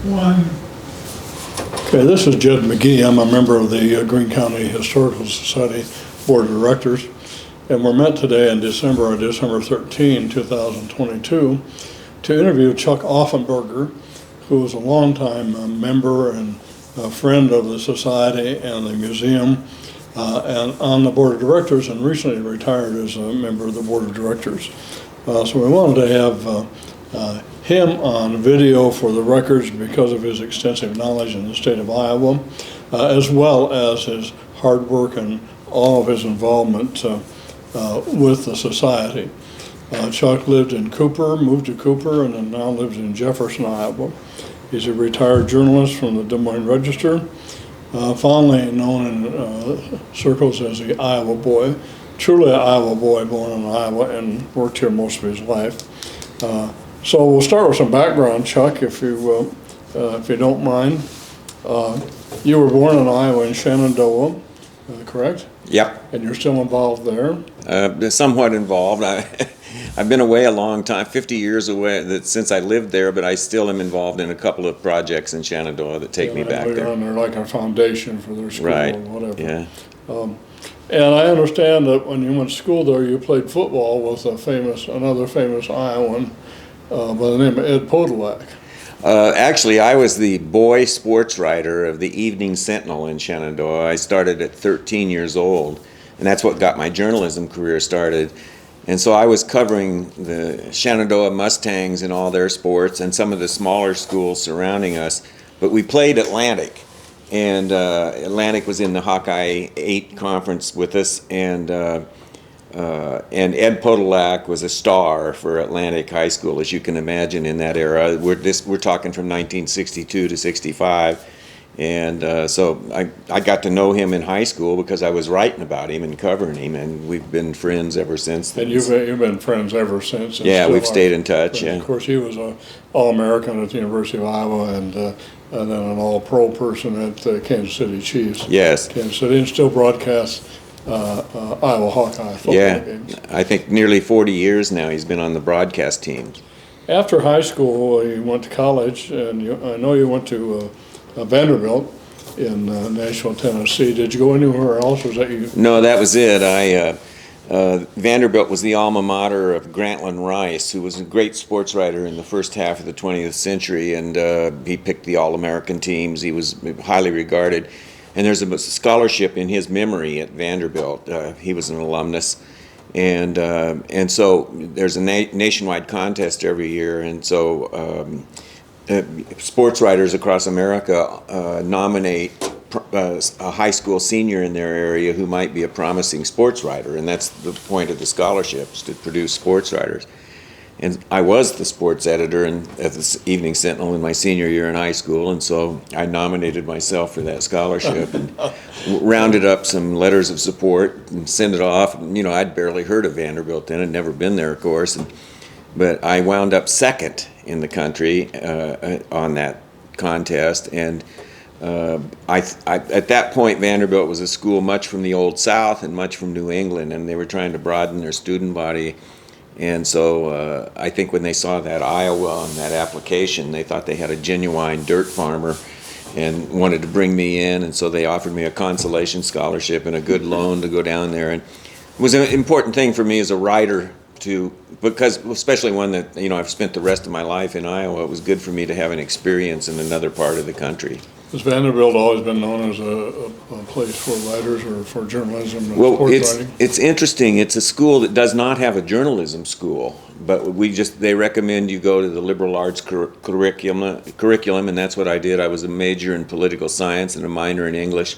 One. Okay, this is Jed Magee. I'm a member of the Greene County Historical Society Board of Directors, and we're met today in December 13, 2022, to interview Chuck Offenburger, who is a longtime member and a friend of the Society and the museum, and on the Board of Directors, and recently retired as a member of the Board of Directors. So we wanted to have him on video for the records because of his extensive knowledge in the state of Iowa, as well as his hard work and all of his involvement with the Society. Chuck lived in Cooper, moved to Cooper, and then now lives in Jefferson, Iowa. He's a retired journalist from the Des Moines Register, fondly known in circles as the Iowa Boy, truly an Iowa boy born in Iowa and worked here most of his life. So we'll start with some background, Chuck, if you don't mind. You were born in Iowa in Shenandoah, correct? Yep. And you're still involved there? Somewhat involved. I've been away a long time, 50 years away since I lived there, but I still am involved in a couple of projects in Shenandoah that take me back there. You're on there like a foundation for their school right. or whatever. Yeah. And I understand that when you went to school there, you played football with another famous Iowan by the name of Ed Podolak. Actually, I was the boy sports writer of the Evening Sentinel in Shenandoah. I started at 13 years old, and that's what got my journalism career started. And so I was covering the Shenandoah Mustangs and all their sports and some of the smaller schools surrounding us. But we played Atlantic, and Atlantic was in the Hawkeye 8 conference with us, and Ed Podolak was a star for Atlantic High School, as you can imagine, in that era. We're talking from 1962 to 65. And so I got to know him in high school because I was writing about him and covering him, and we've been friends ever since then. And you've been friends ever since? Yeah, we've stayed in touch, yeah. Of course, he was an All-American at the University of Iowa, and then an All-Pro person at the Kansas City Chiefs. Yes. Kansas City, and still broadcasts Iowa Hawkeye football games. I think nearly 40 years now he's been on the broadcast teams. After high school, you went to college, and I know you went to Vanderbilt in Nashville, Tennessee. Did you go anywhere else? Was that you? No, that was it. Vanderbilt was the alma mater of Grantland Rice, who was a great sports writer in the first half of the 20th century, and he picked the All-American teams. He was highly regarded. And there's a scholarship in his memory at Vanderbilt. He was an alumnus. And so there's a nationwide contest every year. And so sports writers across America nominate a high school senior in their area who might be a promising sports writer. And that's the point of the scholarships, to produce sports writers. And I was the sports editor at the Evening Sentinel in my senior year in high school, and so I nominated myself for that scholarship and rounded up some letters of support and sent it off. You know, I'd barely heard of Vanderbilt then, I'd never been there, of course, but I wound up second in the country on that contest. And at that point, Vanderbilt was a school much from the Old South and much from New England, and they were trying to broaden their student body. And so I think when they saw that Iowa on that application, they thought they had a genuine dirt farmer and wanted to bring me in. And so they offered me a consolation scholarship and a good loan to go down there. And it was an important thing for me as a writer because especially one that, you know, I've spent the rest of my life in Iowa, it was good for me to have an experience in another part of the country. Has Vanderbilt always been known as a place for writers or for journalism and sports writing? It's interesting. It's a school that does not have a journalism school, but they recommend you go to the liberal arts curriculum, and that's what I did. I was a major in political science and a minor in English.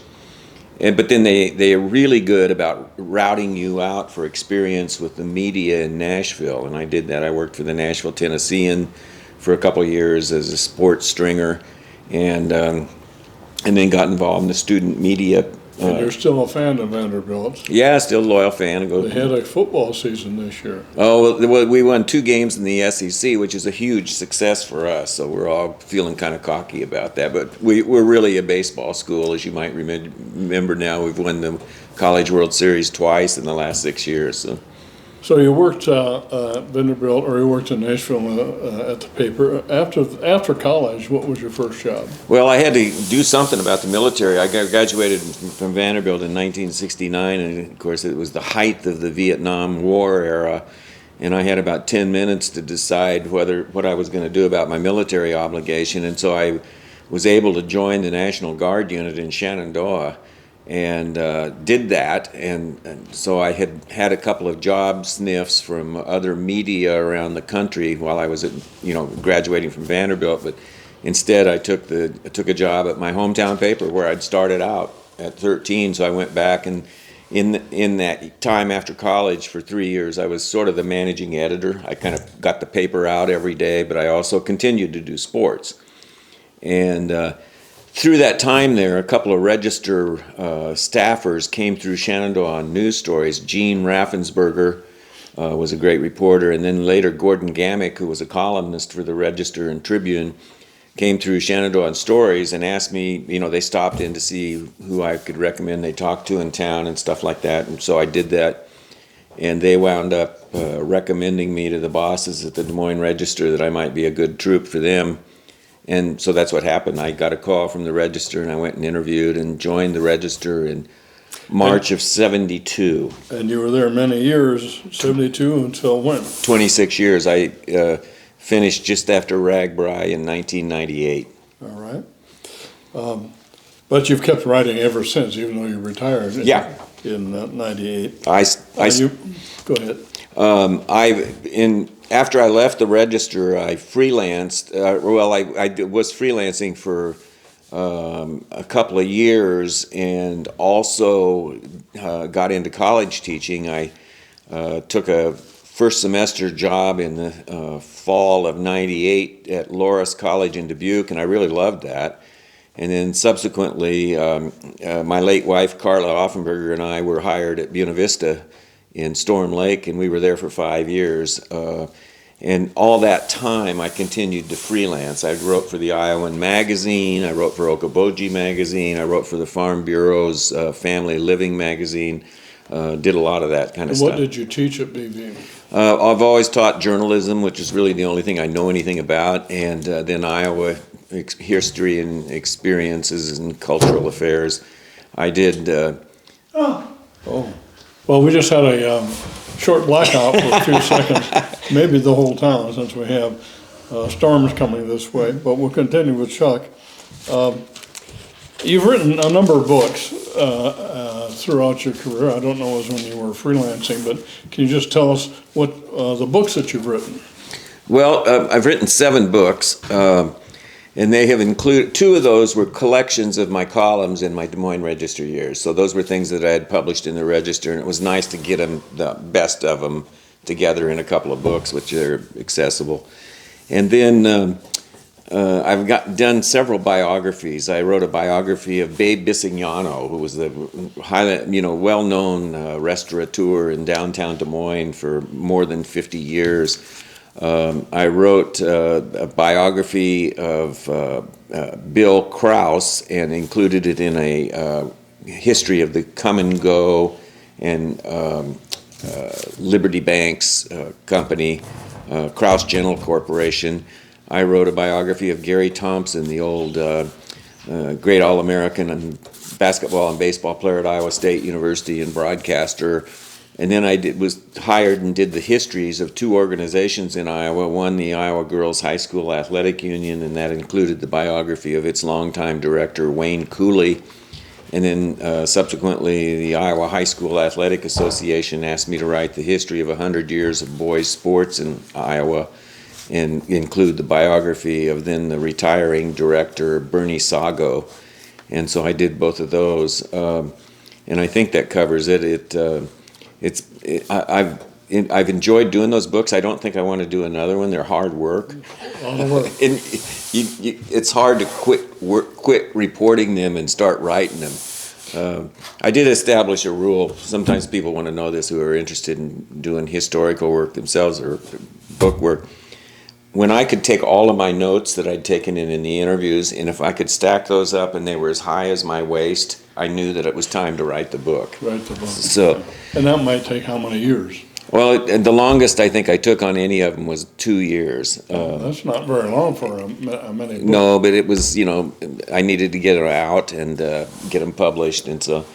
But then they are really good about routing you out for experience with the media in Nashville, and I did that. I worked for the Nashville Tennessean for a couple of years as a sports stringer, and then got involved in the student media. And you're still a fan of Vanderbilt? Yeah, still a loyal fan. They had a football season this year. Oh, well, we won 2 games in the SEC, which is a huge success for us, so we're all feeling kind of cocky about that. But we're really a baseball school, as you might remember now. We've won the College World Series twice in the last 6 years. So. So you worked Vanderbilt, or you worked in Nashville at the paper. After college, what was your first job? Well, I had to do something about the military. I graduated from Vanderbilt in 1969, and of course it was the height of the Vietnam War era, and I had about 10 minutes to decide what I was going to do about my military obligation, and so I was able to join the National Guard unit in Shenandoah, and did that, and so I had a couple of job sniffs from other media around the country while I was graduating from Vanderbilt, but instead I took a job at my hometown paper where I'd started out at 13. So I went back, and in that time after college for 3 years I was sort of the managing editor. I kind of got the paper out every day, but I also continued to do sports. And through that time there, a couple of Register staffers came through Shenandoah on news stories. Gene Raffensperger was a great reporter, and then later Gordon Gamick, who was a columnist for the Register and Tribune, came through Shenandoah on stories and asked me, they stopped in to see who I could recommend they talk to in town and stuff like that, and so I did that. And they wound up recommending me to the bosses at the Des Moines Register that I might be a good troop for them. And so that's what happened. I got a call from the Register, and I went and interviewed and joined the Register in March of '72. And you were there many years, 72 until when? 26 years. I finished just after RAGBRAI in 1998. All right. But you've kept writing ever since, even though you retired in 98. Go ahead. After I left the Register, I freelanced. I was freelancing for a couple of years, and also got into college teaching. I took a first semester job in the fall of '98 at Loras College in Dubuque, and I really loved that. And then subsequently, my late wife, Carla Offenburger, and I were hired at Buena Vista in Storm Lake, and we were there for 5 years. And all that time, I continued to freelance. I wrote for the Iowan Magazine, I wrote for Okoboji Magazine, I wrote for the Farm Bureau's Family Living Magazine, did a lot of that kind of stuff. What did you teach at BV? I've always taught journalism, which is really the only thing I know anything about, and then Iowa history and experiences and cultural affairs. I did... Well, we just had a short blackout for a few seconds, maybe the whole town, since we have storms coming this way, but we'll continue with Chuck. You've written a number of books throughout your career. I don't know as when you were freelancing, but can you just tell us what the books that you've written? Well, I've written 7 books, and they have included, 2 of those were collections of my columns in my Des Moines Register years. So those were things that I had published in the Register, and it was nice to get them, the best of them, together in a couple of books, which are accessible. And then I've done several biographies. I wrote a biography of Babe Bisignano, who was the well-known restaurateur in downtown Des Moines for more than 50 years. I wrote a biography of Bill Krause and included it in a history of the Come and Go and Liberty Bank's company, Krause General Corporation. I wrote a biography of Gary Thompson, the old great All-American and basketball and baseball player at Iowa State University and broadcaster. And then I was hired and did the histories of 2 organizations in Iowa. One, the Iowa Girls High School Athletic Union, and that included the biography of its longtime director, Wayne Cooley. And then subsequently, the Iowa High School Athletic Association asked me to write the history of 100 years of boys' sports in Iowa, and include the biography of then the retiring director, Bernie Sago. And so I did both of those. And I think that covers it. I've enjoyed doing those books. I don't think I want to do another one. They're hard work. And it's hard to quit reporting them and start writing them. I did establish a rule. Sometimes people want to know this who are interested in doing historical work themselves or book work. When I could take all of my notes that I'd taken in the interviews, and if I could stack those up and they were as high as my waist, I knew that it was time to write the book. Write the book. So, and that might take how many years? Well, the longest I think I took on any of them was 2 years. That's not very long for a mini book. No, but it was, I needed to get it out and get them published, and so.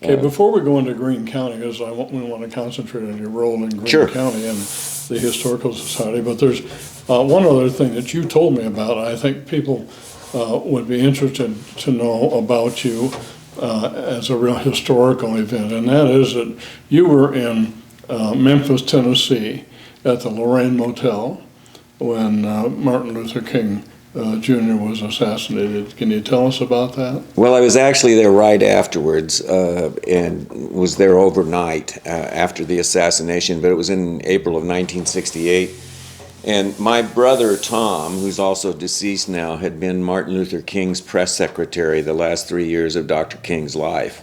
Okay, before we go into Greene County, because we want to concentrate on your role in Greene Sure. County and the Historical Society, but there's one other thing that you told me about. I think people would be interested to know about you as a real historical event, and that is that you were in Memphis, Tennessee, at the Lorraine Motel when Martin Luther King Jr. was assassinated. Can you tell us about that? Well, I was actually there right afterwards and was there overnight after the assassination, but it was in April of 1968. And my brother, Tom, who's also deceased now, had been Martin Luther King's press secretary the last 3 years of Dr. King's life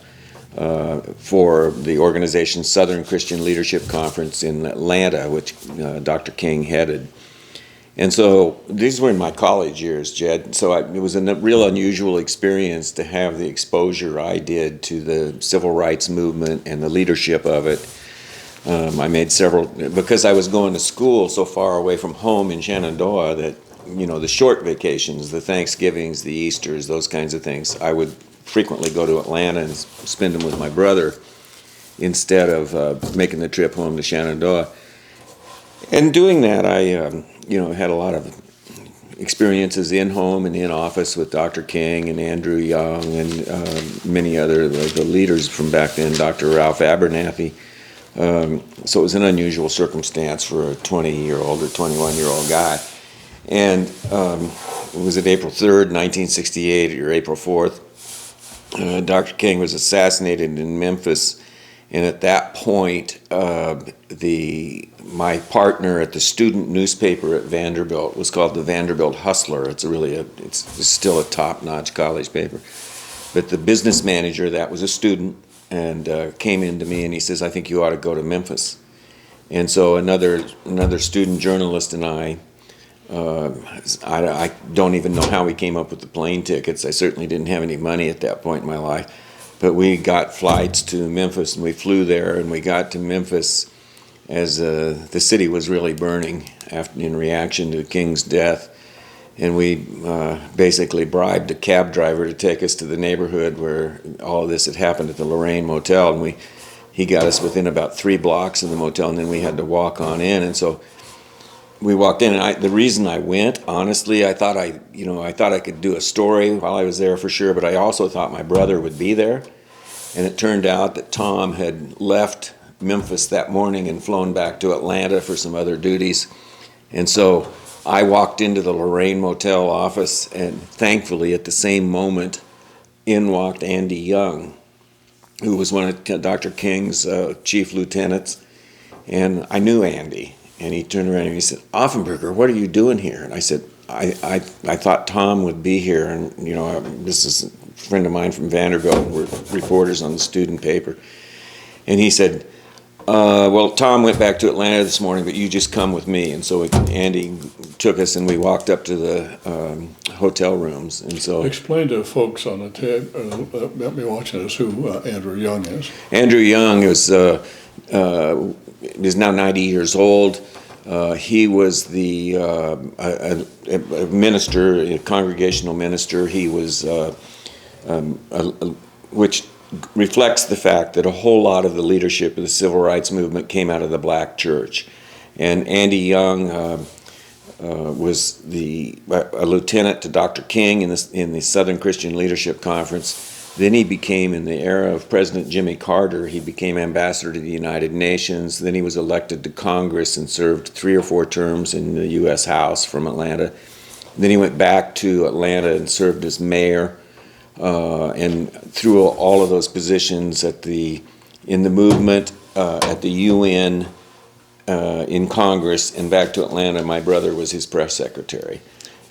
for the organization's Southern Christian Leadership Conference in Atlanta, which Dr. King headed. And so these were in my college years, Jed. So it was a real unusual experience to have the exposure I did to the civil rights movement and the leadership of it. I made several, because I was going to school so far away from home in Shenandoah that, the short vacations, the Thanksgivings, the Easters, those kinds of things, I would frequently go to Atlanta and spend them with my brother instead of making the trip home to Shenandoah. And doing that, I had a lot of experiences in home and in office with Dr. King and Andrew Young and many other the leaders from back then, Dr. Ralph Abernathy. So it was an unusual circumstance for a 20-year-old or 21-year-old guy. And was it April 3rd, 1968, or April 4th? Dr. King was assassinated in Memphis. And at that point, my partner at the student newspaper at Vanderbilt was called the Vanderbilt Hustler. It's still a top-notch college paper. But the business manager, that was a student, and came in to me and he says, "I think you ought to go to Memphis." And so another student journalist and I don't even know how we came up with the plane tickets. I certainly didn't have any money at that point in my life. But we got flights to Memphis, and we flew there, and we got to Memphis as the city was really burning in reaction to King's death. And we basically bribed a cab driver to take us to the neighborhood where all of this had happened at the Lorraine Motel. And he got us within about 3 blocks of the motel, and then we had to walk on in. And so we walked in, and the reason I went, honestly, I thought I could do a story while I was there for sure, but I also thought my brother would be there. And it turned out that Tom had left Memphis that morning and flown back to Atlanta for some other duties. And so I walked into the Lorraine Motel office, and thankfully at the same moment, in walked Andy Young, who was one of Dr. King's chief lieutenants. And I knew Andy. And he turned around and he said, "Offenburger, what are you doing here?" And I said, I thought Tom would be here. And, this is a friend of mine from Vanderbilt. We're reporters on the student paper. And he said, "Well, Tom went back to Atlanta this morning, but you just come with me." And so Andy took us, and we walked up to the hotel rooms. And so Explain to folks on the tape that be watching this who Andrew Young is. Andrew Young is now 90 years old. He was a minister, a congregational minister. He was, which reflects the fact that a whole lot of the leadership of the civil rights movement came out of the black church. And Andy Young was a lieutenant to Dr. King in the Southern Christian Leadership Conference. Then he became, in the era of President Jimmy Carter, he became ambassador to the United Nations. Then he was elected to Congress and served 3 or 4 terms in the U.S. House from Atlanta. Then he went back to Atlanta and served as mayor. And through all of those positions in the movement, at the UN, in Congress, and back to Atlanta, my brother was his press secretary.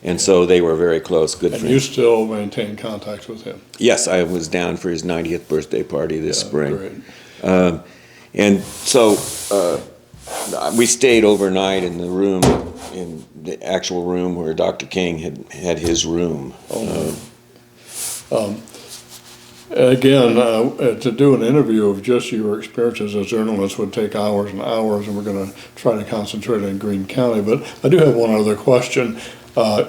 And so they were very close, good friends. And you still maintain contacts with him? Yes, I was down for his 90th birthday party this spring. Great. And so we stayed overnight in the actual room where Dr. King had his room. Again, to do an interview of just your experiences as journalists would take hours and hours, and we're going to try to concentrate on Greene County. But I do have one other question.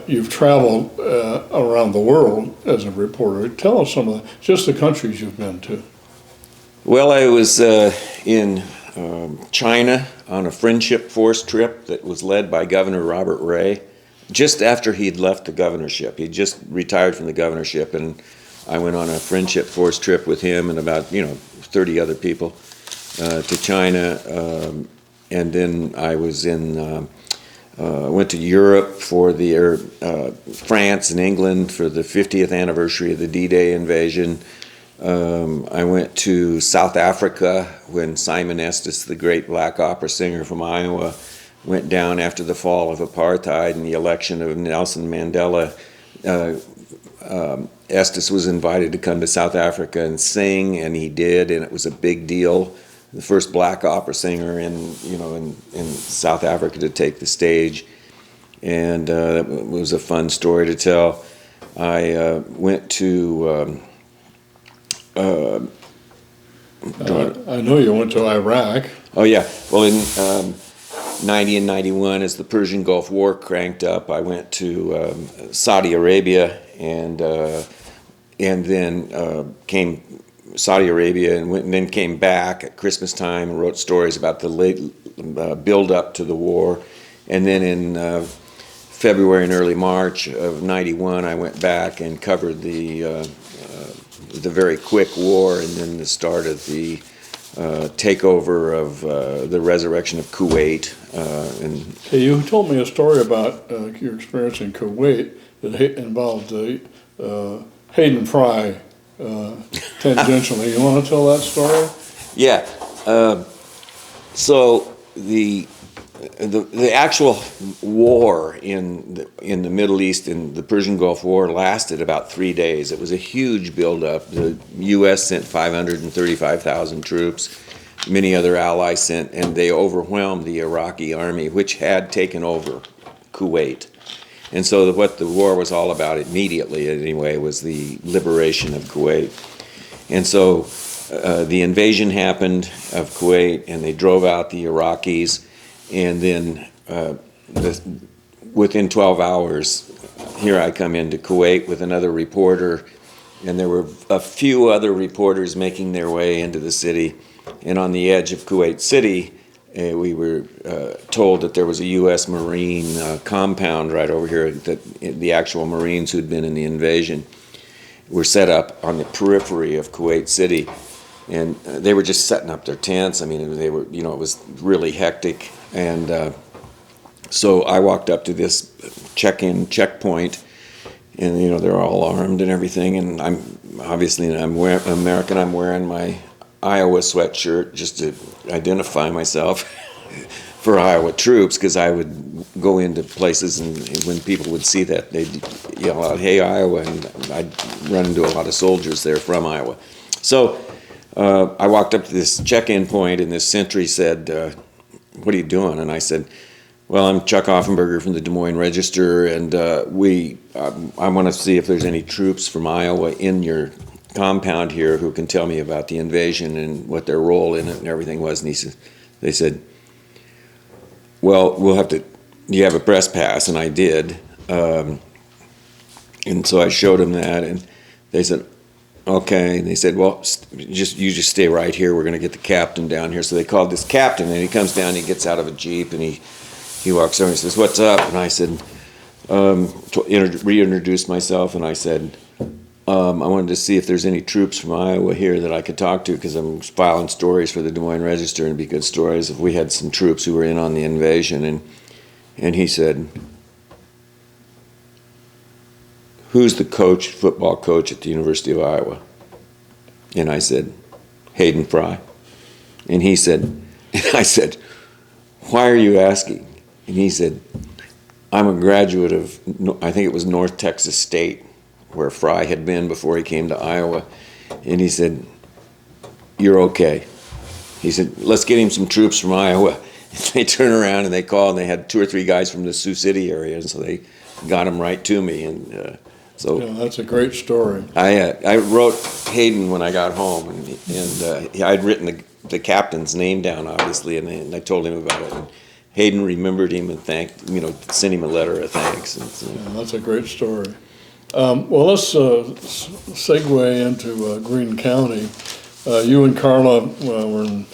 You've traveled around the world as a reporter. Tell us some of just the countries you've been to. Well, I was in China on a friendship force trip that was led by Governor Robert Ray, just after he'd left the governorship. He'd just retired from the governorship, and I went on a friendship force trip with him and about 30 other people to China, and then I was went to Europe for France and England for the 50th anniversary of the D-Day invasion. I went to South Africa when Simon Estes, the great black opera singer from Iowa, went down after the fall of apartheid and the election of Nelson Mandela. Estes was invited to come to South Africa and sing, and he did, and it was a big deal. The first black opera singer in South Africa to take the stage, and it was a fun story to tell. I went to. I know you went to Iraq. Oh yeah. Well, in 90 and 91, as the Persian Gulf War cranked up, I went to Saudi Arabia and then came Saudi Arabia and then came back at Christmas time and wrote stories about the late build up to the war. And then in February and early March of 91, I went back and covered the very quick war and then the start of the takeover of the resurrection of Kuwait. Hey, you told me a story about your experience in Kuwait that involved Hayden Fry tangentially. You want to tell that story? Yeah. So the actual war in the Middle East in the Persian Gulf War lasted about 3 days. It was a huge buildup. The U.S. sent 535,000 troops. Many other allies sent, and they overwhelmed the Iraqi army, which had taken over Kuwait. And so what the war was all about immediately, anyway, was the liberation of Kuwait. And so the invasion happened of Kuwait, and they drove out the Iraqis. And then within 12 hours, here I come into Kuwait with another reporter, and there were a few other reporters making their way into the city. And on the edge of Kuwait City, we were told that there was a U.S. Marine compound right over here, that the actual Marines who'd been in the invasion were set up on the periphery of Kuwait City. And they were just setting up their tents. I mean, they were, it was really hectic. And so I walked up to this check-in checkpoint, and they're all armed and everything. And I'm American. I'm wearing my Iowa sweatshirt just to identify myself for Iowa troops, because I would go into places and when people would see that, they'd yell out, "Hey, Iowa," and I'd run into a lot of soldiers there from Iowa. So I walked up to this check-in point, and this sentry said, "What are you doing?" And I said, "Well, I'm Chuck Offenburger from the Des Moines Register, and I want to see if there's any troops from Iowa in your compound here who can tell me about the invasion and what their role in it and everything was." And they said, "Well, we'll have to, you have a press pass?" And I did. And so I showed them that, and they said, "Okay." And they said, "Well, you just stay right here. We're going to get the captain down here." So they called this captain, and he comes down, he gets out of a Jeep, and he walks over and he says, "What's up?" And I said, reintroduced myself, and I said, I wanted to see if there's any troops from Iowa here that I could talk to, because I'm filing stories for the Des Moines Register, and it'd be good stories if we had some troops who were in on the invasion. And he said, "Who's the football coach at the University of Iowa?" And I said, "Hayden Fry." And he said, and I said, "Why are you asking?" And he said, "I'm a graduate of, I think it was North Texas State, where Fry had been before he came to Iowa." And he said, "You're okay." He said, "Let's get him some troops from Iowa." And they turned around and they called, and they had 2 or 3 guys from the Sioux City area, and so they got him right to me. And So Yeah, that's a great story. I wrote Hayden when I got home, and I'd written the captain's name down, obviously, and I told him about it. And Hayden remembered him and sent him a letter of thanks. And so, Yeah, that's a great story. Well, let's segue into Greene County. You and Carla were in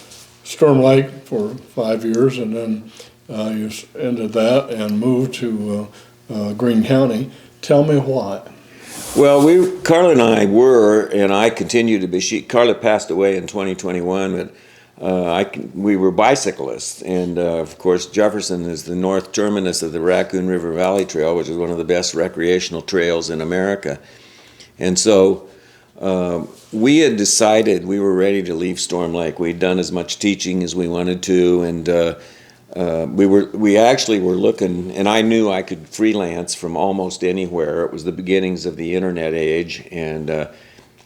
Storm Lake for 5 years, and then you ended that and moved to Greene County. Tell me why. well, Carla and I were, and I continue to be. Carla passed away in 2021, but we were bicyclists, and of course Jefferson is the north terminus of the Raccoon River Valley Trail, which is one of the best recreational trails in America. And so we had decided we were ready to leave Storm Lake. We'd done as much teaching as we wanted to, and we actually were looking, and I knew I could freelance from almost anywhere. It was the beginnings of the internet age, and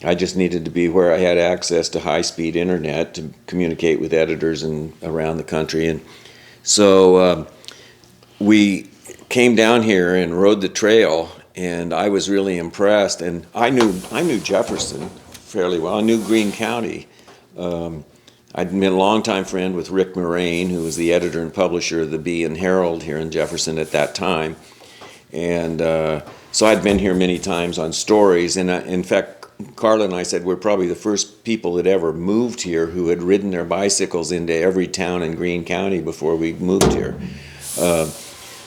I just needed to be where I had access to high-speed internet to communicate with editors around the country. And so we came down here and rode the trail, and I was really impressed. And I knew Jefferson fairly well. I knew Greene County. I'd been a longtime friend with Rick Moraine, who was the editor and publisher of the Bee and Herald here in Jefferson at that time. And so I'd been here many times on stories. And in fact, Carla and I said we're probably the first people that ever moved here who had ridden their bicycles into every town in Greene County before we moved here.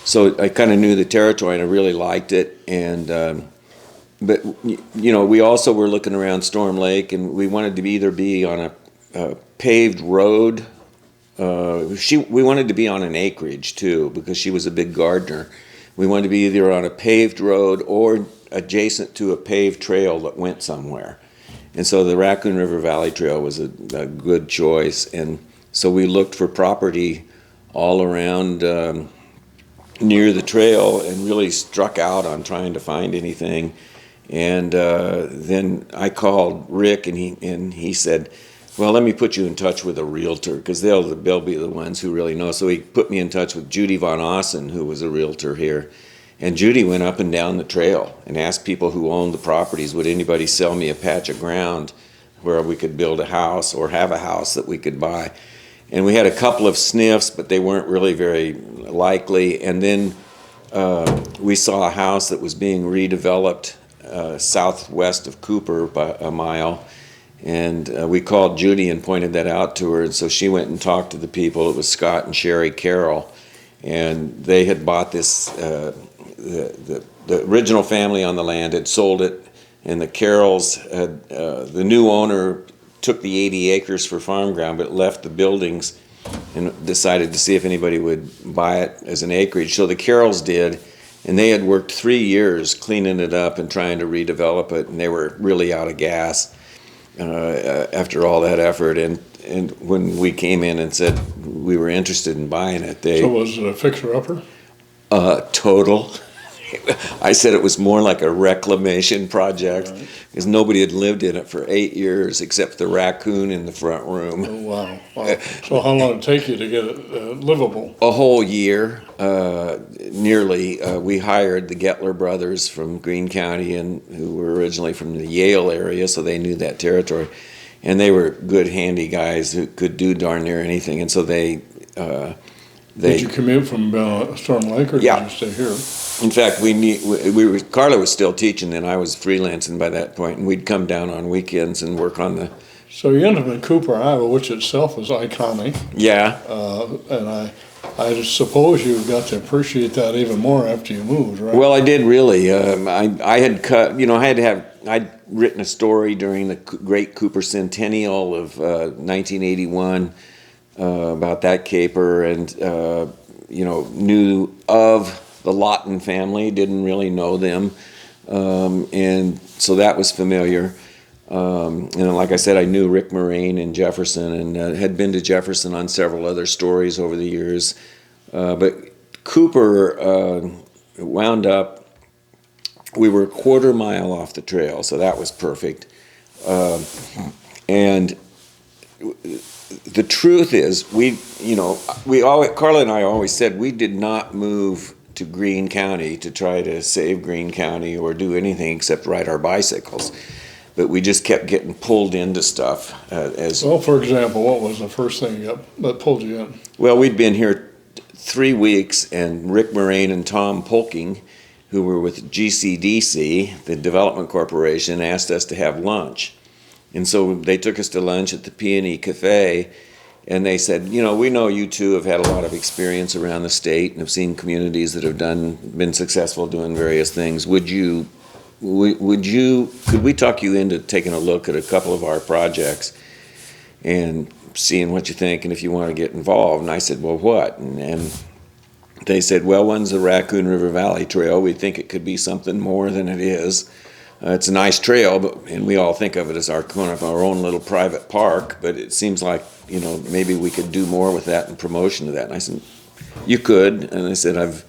So I kind of knew the territory, and I really liked it. And but we also were looking around Storm Lake, and we wanted to either be on a paved road. We wanted to be on an acreage too, because she was a big gardener. We wanted to be either on a paved road or adjacent to a paved trail that went somewhere. And so the Raccoon River Valley Trail was a good choice. And so we looked for property all around near the trail and really struck out on trying to find anything. And then I called Rick, and he said, well, let me put you in touch with a realtor, because they'll be the ones who really know. So he put me in touch with Judy Von Ossen, who was a realtor here. And Judy went up and down the trail and asked people who owned the properties, would anybody sell me a patch of ground where we could build a house or have a house that we could buy? And we had a couple of sniffs, but they weren't really very likely. And then we saw a house that was being redeveloped southwest of Cooper by a mile. And we called Judy and pointed that out to her. And so she went and talked to the people. It was Scott and Sherry Carroll. And they had bought this, the original family on the land had sold it. And the Carrolls, the new owner took the 80 acres for farm ground, but left the buildings and decided to see if anybody would buy it as an acreage. So the Carrolls did. And they had worked 3 years cleaning it up and trying to redevelop it. And they were really out of gas after all that effort, and when we came in and said we were interested in buying it, So was it a fixer-upper? Total. I said it was more like a reclamation project, because nobody had lived in it for 8 years except the raccoon in the front room. Oh, wow. So how long did it take you to get it livable? A whole year, nearly. We hired the Gettler brothers from Greene County, and who were originally from the Yale area, so they knew that territory. And they were good, handy guys who could do darn near anything. And so they Did you commute from Storm Lake, or did you stay here? In fact, Carla was still teaching, and I was freelancing by that point, and we'd come down on weekends and work on the. So you ended up in Cooper, Iowa, which itself is iconic. Yeah. And I suppose you got to appreciate that even more after you moved, right? Well, I did really. I had I'd written a story during the Great Cooper Centennial of 1981 about that caper, and knew of the Lawton family, didn't really know them, and so that was familiar. And like I said, I knew Rick Moraine in Jefferson, and had been to Jefferson on several other stories over the years. But Cooper wound up, we were a quarter mile off the trail, so that was perfect. And the truth is, Carla and I always said we did not move to Greene County to try to save Greene County or do anything except ride our bicycles. But we just kept getting pulled into stuff. Well, for example, what was the first thing that pulled you in? Well, we'd been here 3 weeks, and Rick Moraine and Tom Polking, who were with GCDC, the Development Corporation, asked us to have lunch. And so they took us to lunch at the Peony Cafe, and they said, you know, we know you two have had a lot of experience around the state and have seen communities that have been successful doing various things. Could we talk you into taking a look at a couple of our projects and seeing what you think and if you want to get involved? And I said, well, what? And they said, well, one's the Raccoon River Valley Trail. We think it could be something more than it is. It's a nice trail, and we all think of it as our kind of our own little private park, but it seems like, you know, maybe we could do more with that and promotion of that. And I said, you could. And I said, I've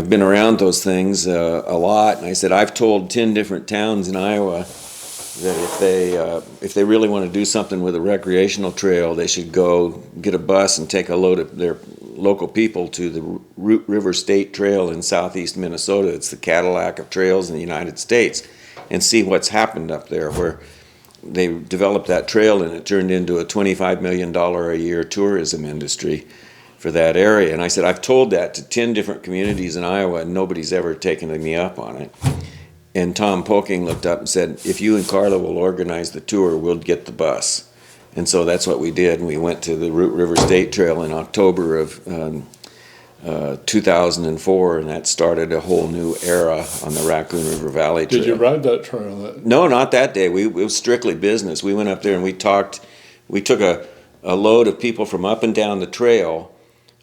been around those things a lot. And I said, I've told 10 different towns in Iowa that if they really want to do something with a recreational trail, they should go get a bus and take a load of their local people to the Root River State Trail in southeast Minnesota. It's the Cadillac of trails in the United States, and see what's happened up there, where they developed that trail and it turned into a $25 million a year tourism industry for that area. And I said, I've told that to 10 different communities in Iowa, and nobody's ever taken me up on it. And Tom Polking looked up and said, if you and Carla will organize the tour, we'll get the bus. And so that's what we did. And we went to the Root River State Trail in October of 2004, and that started a whole new era on the Raccoon River Valley Trail. Did you ride that trail? No, not that day. It was strictly business. We went up there and we talked. We took a load of people from up and down the trail,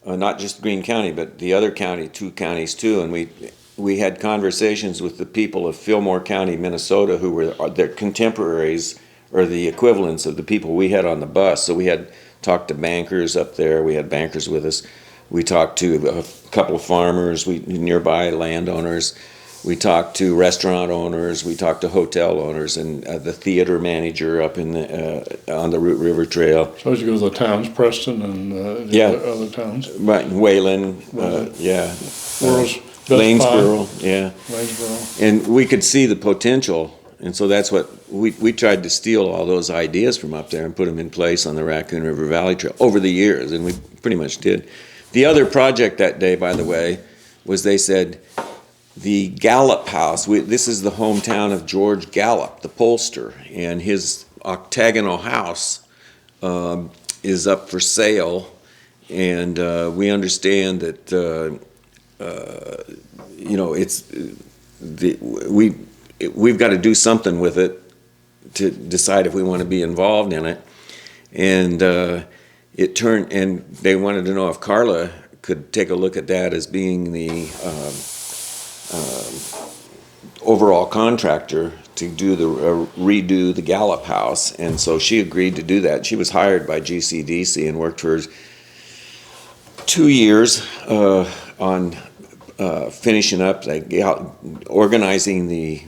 not just Greene County, but the other county, 2 counties too, and we had conversations with the people of Fillmore County, Minnesota, who were their contemporaries or the equivalents of the people we had on the bus. So we had talked to bankers up there. We had bankers with us. We talked to a couple of farmers, nearby landowners. We talked to restaurant owners. We talked to hotel owners and the theater manager up in on the Root River Trail. So as you go to the towns, Preston and the other towns. Right, Wayland, yeah. Lanesboro, yeah. Lanesboro. And we could see the potential, and so that's what we tried to steal all those ideas from up there and put them in place on the Raccoon River Valley Trail over the years, and we pretty much did. The other project that day, by the way, was they said the Gallup House. This is the hometown of George Gallup, the pollster, and his octagonal house is up for sale, and we understand that you know, we've got to do something with it to decide if we want to be involved in it. And and they wanted to know if Carla could take a look at that as being the overall contractor to do redo the Gallup House. And so she agreed to do that. She was hired by GCDC and worked for 2 years on finishing up, organizing the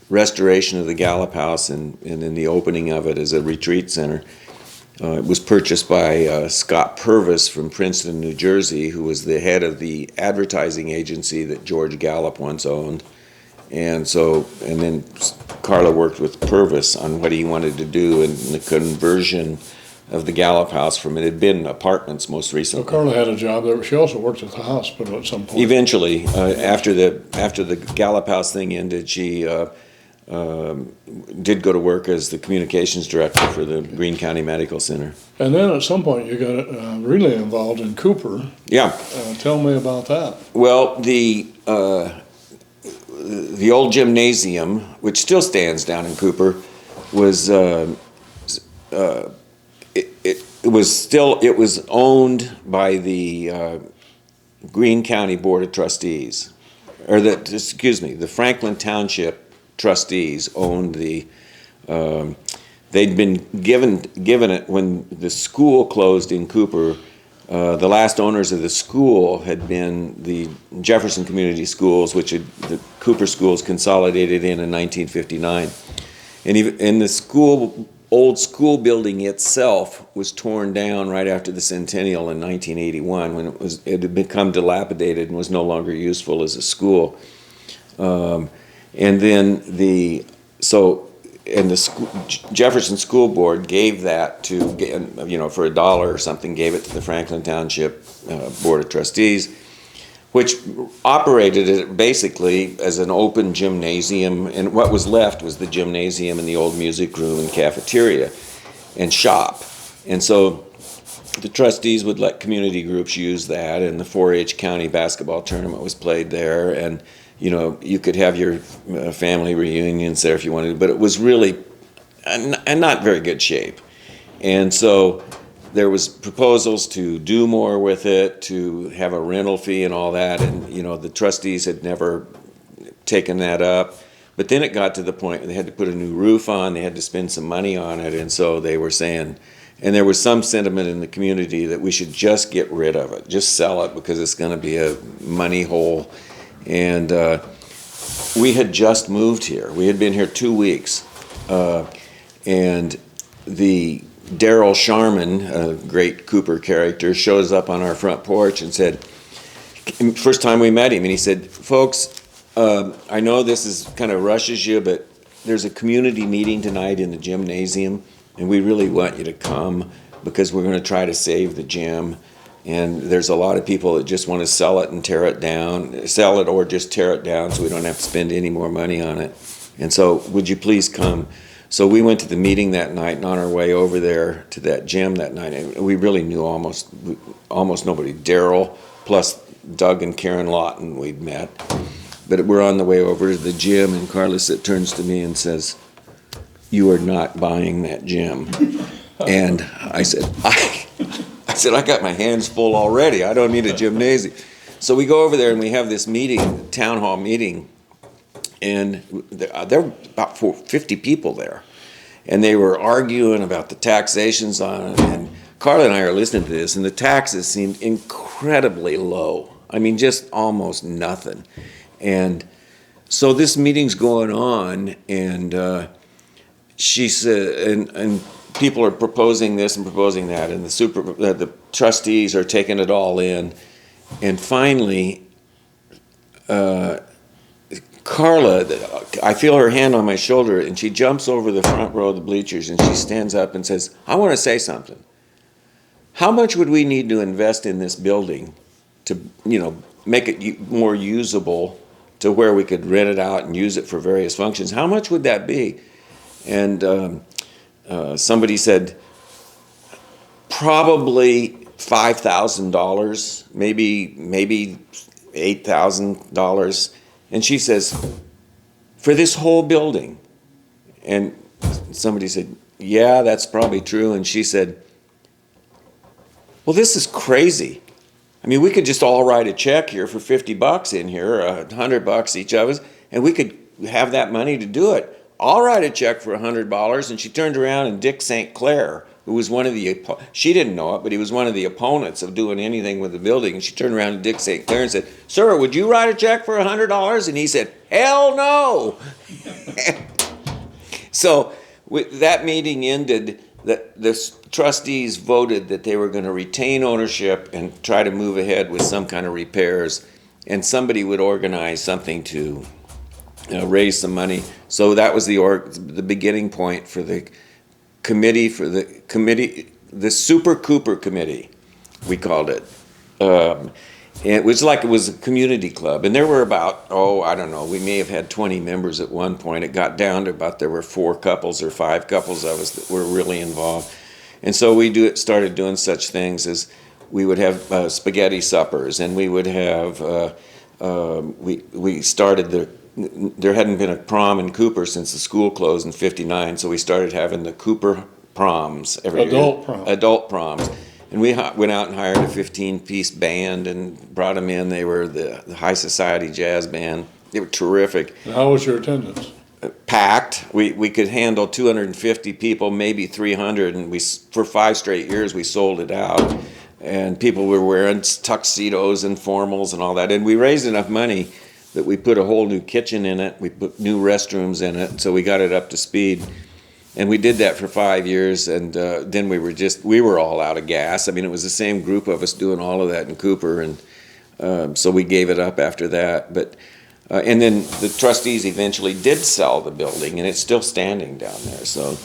restoration of the Gallup House and then the opening of it as a retreat center. It was purchased by Scott Purvis from Princeton, New Jersey, who was the head of the advertising agency that George Gallup once owned. And then Carla worked with Purvis on what he wanted to do in the conversion of the Gallup House from it had been apartments most recently. So Carla had a job there. She also worked at the hospital at some point. Eventually, after the Gallup House thing ended, she did go to work as the communications director for the Greene County Medical Center. And then at some point you got really involved in Cooper. Yeah. Tell me about that. Well, the old gymnasium, which still stands down in Cooper, was it was owned by the Greene County Board of Trustees, or the Franklin Township trustees owned the. They'd been given it when the school closed in Cooper. The last owners of the school had been the Jefferson Community Schools, which the Cooper schools consolidated in 1959, and the school old school building itself was torn down right after the centennial in 1981 when it had become dilapidated and was no longer useful as a school. And then the Jefferson School Board gave that to, for $1 or something, gave it to the Franklin Township Board of Trustees, which operated it basically as an open gymnasium, and what was left was the gymnasium and the old music room and cafeteria and shop. And so the trustees would let community groups use that, and the 4-H county basketball tournament was played there, and you could have your family reunions there if you wanted, but it was really not very good shape. And so there was proposals to do more with it, to have a rental fee and all that, and the trustees had never taken that up. But then it got to the point where they had to put a new roof on, they had to spend some money on it, and so they were saying, and there was some sentiment in the community that we should just get rid of it, just sell it because it's going to be a money hole. And we had just moved here. We had been here 2 weeks, and the Daryl Sharman, a great Cooper character, shows up on our front porch and said, first time we met him, and he said, folks, I know this is kind of rushes you, but there's a community meeting tonight in the gymnasium, and we really want you to come because we're going to try to save the gym. And there's a lot of people that just want to sell it and tear it down, sell it or just tear it down so we don't have to spend any more money on it. And so would you please come? So we went to the meeting that night, and on our way over there to that gym that night, and we really knew almost nobody. Daryl plus Doug and Karen Lawton we'd met. But we're on the way over to the gym, and Carlos turns to me and says, "You are not buying that gym." And I said, I got my hands full already. I don't need a gymnasium. So we go over there and we have this meeting, town hall meeting, and there were about 50 people there. And they were arguing about the taxations on it. And Carla and I are listening to this, and the taxes seemed incredibly low. I mean, just almost nothing. And so this meeting's going on, and she said, and people are proposing this and proposing that, and the trustees are taking it all in. And finally, Carla, I feel her hand on my shoulder, and she jumps over the front row of the bleachers, and she stands up and says, "I want to say something. How much would we need to invest in this building to, make it more usable to where we could rent it out and use it for various functions? How much would that be?" And somebody said, probably $5,000, maybe $8,000. And she says, "For this whole building?" And somebody said, "Yeah, that's probably true." And she said, "Well, this is crazy. I mean, we could just all write a check here for $50 in here, $100 each of us, and we could have that money to do it. I'll write a check for $100. And she turned around, and Dick St. Clair, who was one of she didn't know it, but he was one of the opponents of doing anything with the building. And she turned around to Dick St. Clair and said, "Sir, would you write a check for $100? And he said, "Hell no." So that meeting ended. The trustees voted that they were going to retain ownership and try to move ahead with some kind of repairs, and somebody would organize something to raise some money. So that was the beginning point for the committee, the Super Cooper Committee, we called it. And it was like it was a community club, and there were about, I don't know, we may have had 20 members at one point. It got down to about there were 4 couples or 5 couples of us that were really involved. And so we started doing such things as we would have spaghetti suppers, and we would have, we started there hadn't been a prom in Cooper since the school closed in '59, so we started having the Cooper proms every year. Adult proms. And we went out and hired a 15-piece band and brought them in. They were the High Society Jazz Band. They were terrific. And how was your attendance? Packed. We could handle 250 people, maybe 300, and for 5 straight years we sold it out. And people were wearing tuxedos and formals and all that. And we raised enough money that we put a whole new kitchen in it. We put new restrooms in it, so we got it up to speed. And we did that for 5 years, and then we were all out of gas. I mean, it was the same group of us doing all of that in Cooper, and so we gave it up after that. But and then the trustees eventually did sell the building, and it's still standing down there. So.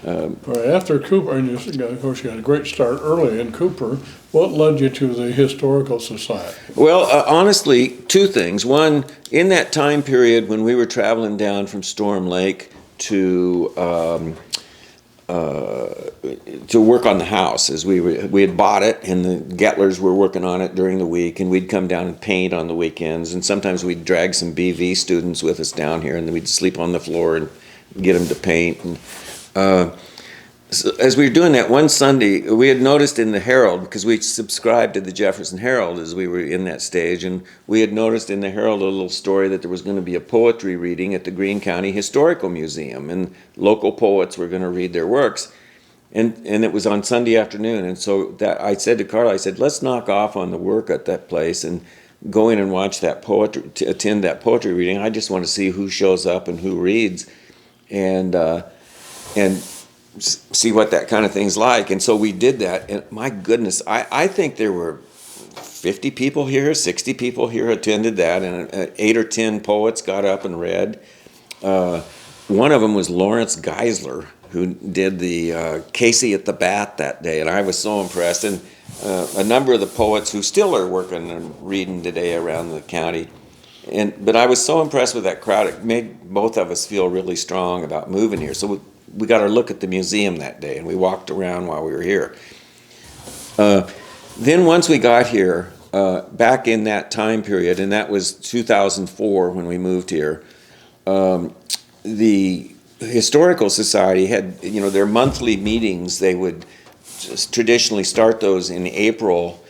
Right, after Cooper, and of course you got a great start early in Cooper, what led you to the Historical Society? Well, honestly, two things. One, in that time period when we were traveling down from Storm Lake to work on the house, as we had bought it, and the Gettlers were working on it during the week, and we'd come down and paint on the weekends, and sometimes we'd drag some BV students with us down here, and then we'd sleep on the floor and get them to paint. And so as we were doing that one Sunday, we had noticed in the Herald, because we subscribed to the Jefferson Herald as we were in that stage, and we had noticed in the Herald a little story that there was going to be a poetry reading at the Greene County Historical Museum, and local poets were going to read their works, and it was on Sunday afternoon. And so that I said to Carla, I said, let's knock off on the work at that place and go in and watch that poetry, to attend that poetry reading. I just want to see who shows up and who reads, and see what that kind of thing's like. And so we did that, and my goodness, I think there were 50 people here, 60 people here attended that, and 8 or 10 poets got up and read. One of them was Lawrence Geisler, who did the Casey at the Bat that day, and I was so impressed. And a number of the poets who still are working and reading today around the county. But I was so impressed with that crowd, it made both of us feel really strong about moving here. So we got our look at the museum that day, and we walked around while we were here. Then once we got here, back in that time period, and that was 2004 when we moved here, the Historical Society had, their monthly meetings. They would just traditionally start those in April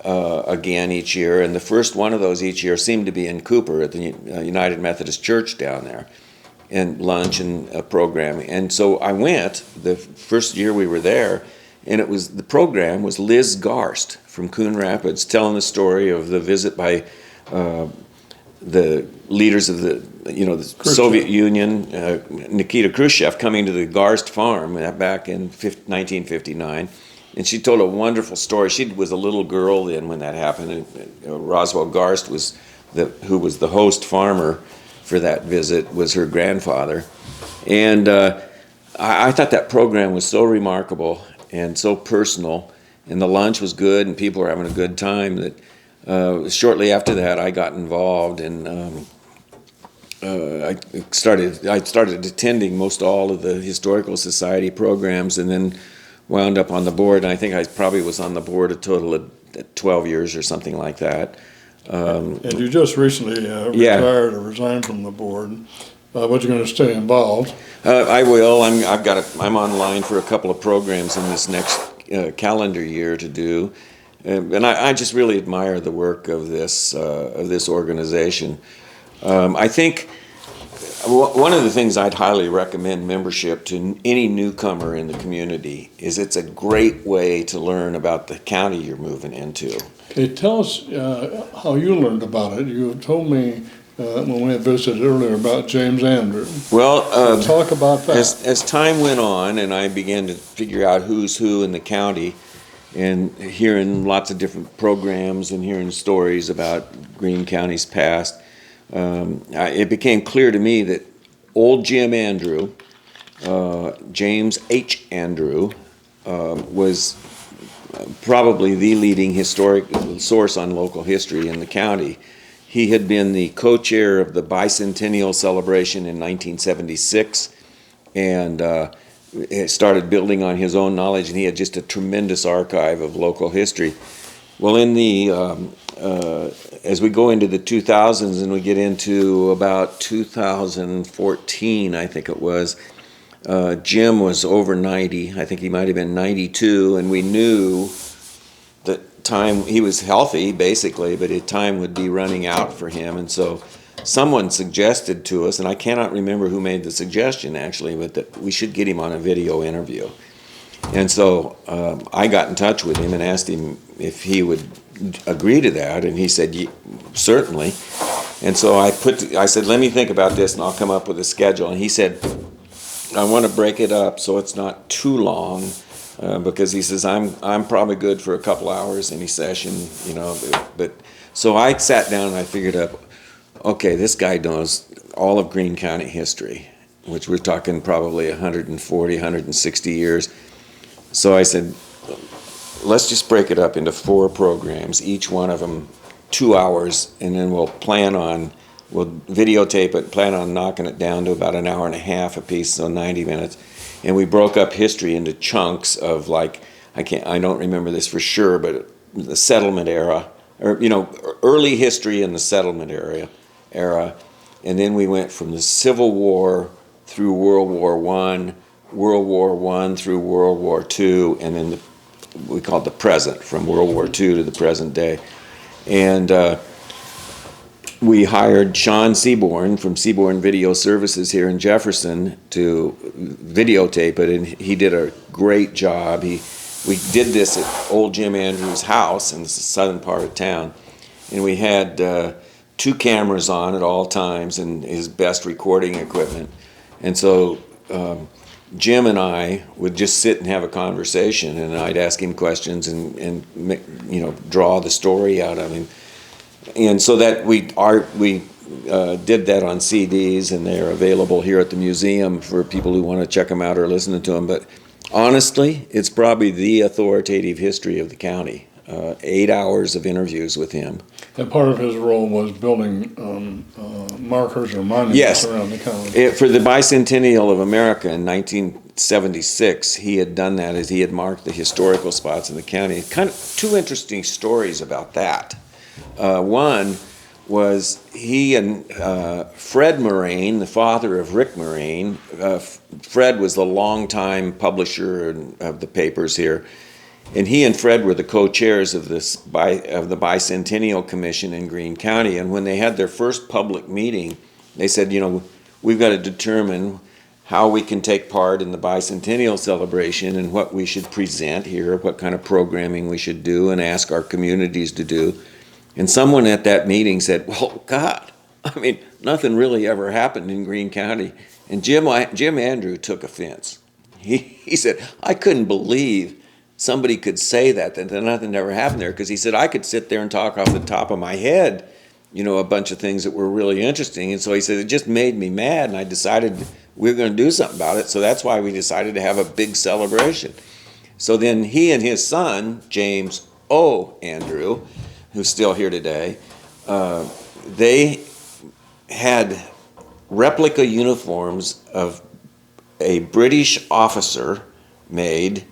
again each year, and the first one of those each year seemed to be in Cooper at the United Methodist Church down there, and lunch and a program. And so I went the first year we were there, and the program was Liz Garst from Coon Rapids telling the story of the visit by the leaders of the Soviet Union, Nikita Khrushchev, coming to the Garst farm back in 1959. And she told a wonderful story. She was a little girl then when that happened. And Roswell Garst who was the host farmer for that visit, was her grandfather. And I thought that program was so remarkable and so personal, and the lunch was good and people were having a good time, that shortly after that I got involved, and I started attending most all of the Historical Society programs, and then wound up on the board. And I think I probably was on the board a total of 12 years or something like that. And you just recently retired or resigned from the board, but you're going to stay involved. I will. I'm online for a couple of programs in this next calendar year to do, and I just really admire the work of this organization. I think one of the things I'd highly recommend membership to any newcomer in the community is it's a great way to learn about the county you're moving into. Okay, tell us how you learned about it. You told me when we had visited earlier about James Andrew. Well, talk about that. As time went on and I began to figure out who's who in the county, and hearing lots of different programs and hearing stories about Greene County's past, it became clear to me that old Jim Andrew, James H. Andrew, was probably the leading historic source on local history in the county. He had been the co-chair of the bicentennial celebration in 1976, and started building on his own knowledge, and he had just a tremendous archive of local history. Well, in the as we go into the 2000s and we get into about 2014, I think it was, Jim was over 90. I think he might have been 92, and we knew that he was healthy basically, but time would be running out for him. And so someone suggested to us, and I cannot remember who made the suggestion actually, but that we should get him on a video interview. And so I got in touch with him and asked him if he would agree to that, and he said, certainly. And so I said, let me think about this and I'll come up with a schedule. And he said, I want to break it up so it's not too long, because he says I'm probably good for a couple hours any session, you know. But so I sat down and I figured out, okay, this guy knows all of Greene County history, which we're talking probably 140, 160 years. So I said, let's just break it up into 4 programs, each one of them 2 hours, and then we'll videotape it, plan on knocking it down to about an hour and a half a piece, so 90 minutes. And we broke up history into chunks of, like, I don't remember this for sure, but the settlement era, or, you know, early history in the settlement era. And then we went from the Civil War through World War I, World War I through World War II, and then we called the present, from World War II to the present day. And we hired Sean Seaborn from Seaborn Video Services here in Jefferson to videotape it, and he did a great job. We did this at old Jim Andrews' house in the southern part of town, and we had 2 cameras on at all times and his best recording equipment. And so Jim and I would just sit and have a conversation, and I'd ask him questions and you know, draw the story out of him. And so that we did that on CDs, and they're available here at the museum for people who want to check them out or listen to them. But honestly, it's probably the authoritative history of the county. 8 hours of interviews with him. And part of his role was building markers or monuments around the county. For the bicentennial of America in 1976, he had done that, as he had marked the historical spots in the county. Kind of 2 interesting stories about that. One was he and Fred Moraine, the father of Rick Moraine. Fred was the longtime publisher of the papers here, and he and Fred were the co-chairs of the Bicentennial Commission in Greene County. And when they had their first public meeting, they said, you know, we've got to determine how we can take part in the bicentennial celebration and what we should present here, what kind of programming we should do, and ask our communities to do. And someone at that meeting said, well, God, I mean, nothing really ever happened in Greene County. And Jim Andrew took offense. He said, I couldn't believe somebody could say that nothing ever happened there. Because he said, I could sit there and talk off the top of my head, you know, a bunch of things that were really interesting. And so he said, it just made me mad, and I decided we were going to do something about it. So that's why we decided to have a big celebration. So then he and his son, James O. Andrew, who's still here today, they had replica uniforms of a British officer made,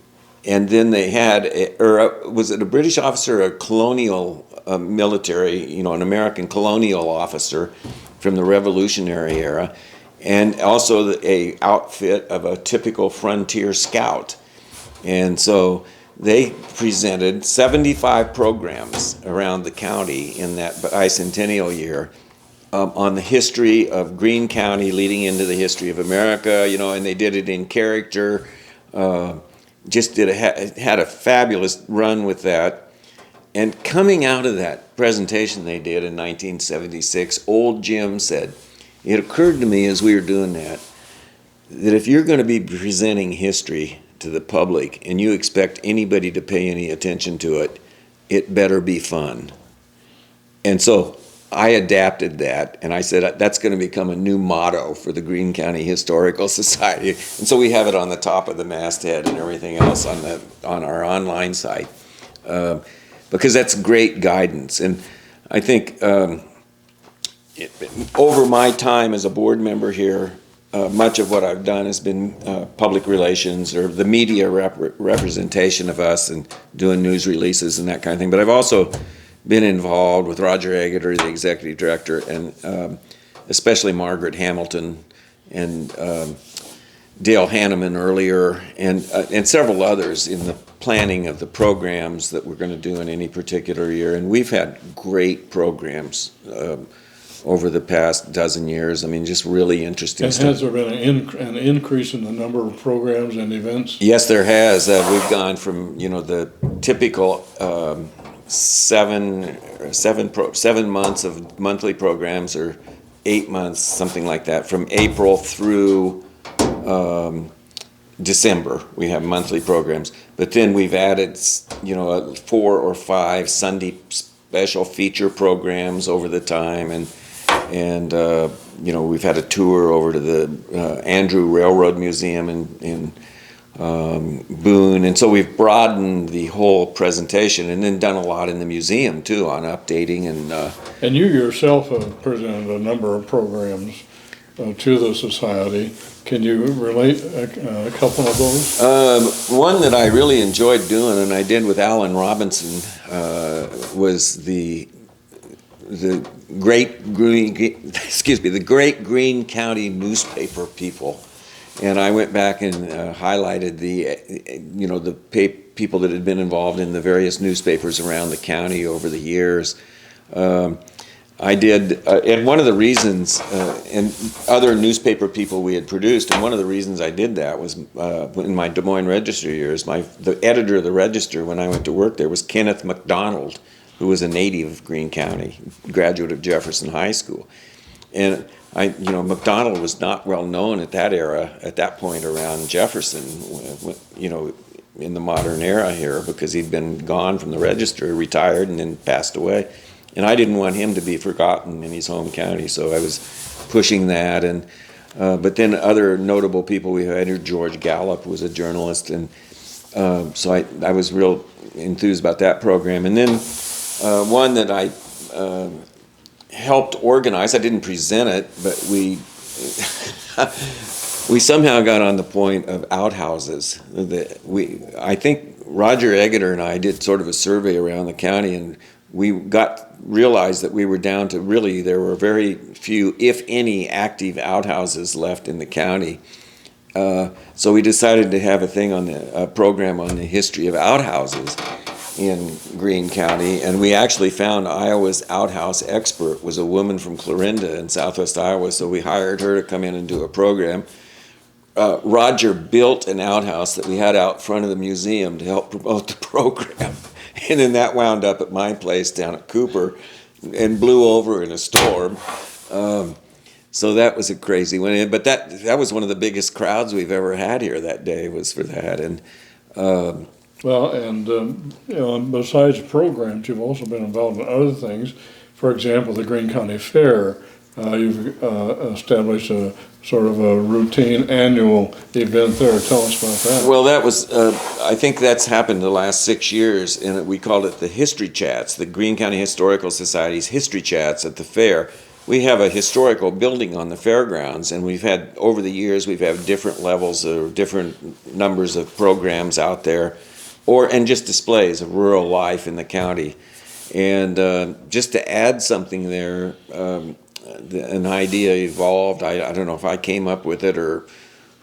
and then they had, was it a British officer or a colonial military, you know, an American colonial officer from the Revolutionary era, and also a outfit of a typical frontier scout. And so they presented 75 programs around the county in that bicentennial year, on the history of Greene County leading into the history of America, you know, and they did it in character. Just had a fabulous run with that. And coming out of that presentation they did in 1976, old Jim said, it occurred to me as we were doing that if you're going to be presenting history to the public and you expect anybody to pay any attention to it, it better be fun. And so I adapted that, and I said that's going to become a new motto for the Greene County Historical Society. And so we have it on the top of the masthead and everything else on our online site, because that's great guidance. And I think over my time as a board member here, much of what I've done has been public relations or the media representation of us and doing news releases and that kind of thing. But I've also been involved with Roger Agutter, the executive director, and especially Margaret Hamilton and Dale Hanneman earlier, and several others in the planning of the programs that we're going to do in any particular year. And we've had great programs over the past dozen years. I mean, just really interesting stuff. Has there been an increase in the number of programs and events? Yes, there has. We've gone from, you know, the typical 7 months of monthly programs, or 8 months, something like that, from April through December. We have monthly programs, but then we've added, 4 or 5 Sunday special feature programs over the time, and we've had a tour over to the Andrew Railroad Museum in Boone, and so we've broadened the whole presentation, and then done a lot in the museum too on updating and. And you yourself have presented a number of programs to the society. Can you relate a couple of those? One that I really enjoyed doing, and I did with Alan Robinson, was the Great Greene County newspaper people, and I went back and highlighted the people that had been involved in the various newspapers around the county over the years. I did, and one of the reasons, and other newspaper people we had produced, and one of the reasons I did that was in my Des Moines Register years, the editor of the Register when I went to work there was Kenneth McDonald, who was a native of Greene County, graduate of Jefferson High School. And McDonald was not well known at that point around Jefferson, in the modern era here, because he'd been gone from the Register, retired, and then passed away. And I didn't want him to be forgotten in his home county, so I was pushing that. And but then other notable people we had, George Gallup, who was a journalist, and so I was real enthused about that program. And then one that I helped organize, I didn't present it, but we we somehow got on the point of outhouses. I think Roger Eggeter and I did sort of a survey around the county, and we realized that we were down to there were very few, if any, active outhouses left in the county. So we decided to have a program on the history of outhouses in Greene County, and we actually found Iowa's outhouse expert was a woman from Clarinda in southwest Iowa, so we hired her to come in and do a program. Roger built an outhouse that we had out front of the museum to help promote the program. And then that wound up at my place down at Cooper and blew over in a storm. So that was a crazy one. But that was one of the biggest crowds we've ever had here that day, was for that. And besides programs, you've also been involved in other things. For example, the Greene County Fair. You've established a sort of a routine annual event there. Tell us about that. Well, that was, I think that's happened the last 6 years, and we called it the History Chats, the Greene County Historical Society's History Chats at the fair. We have a historical building on the fairgrounds, and over the years, we've had different levels or different numbers of programs out there, and just displays of rural life in the county. And just to add something there, an idea evolved. I don't know if I came up with it or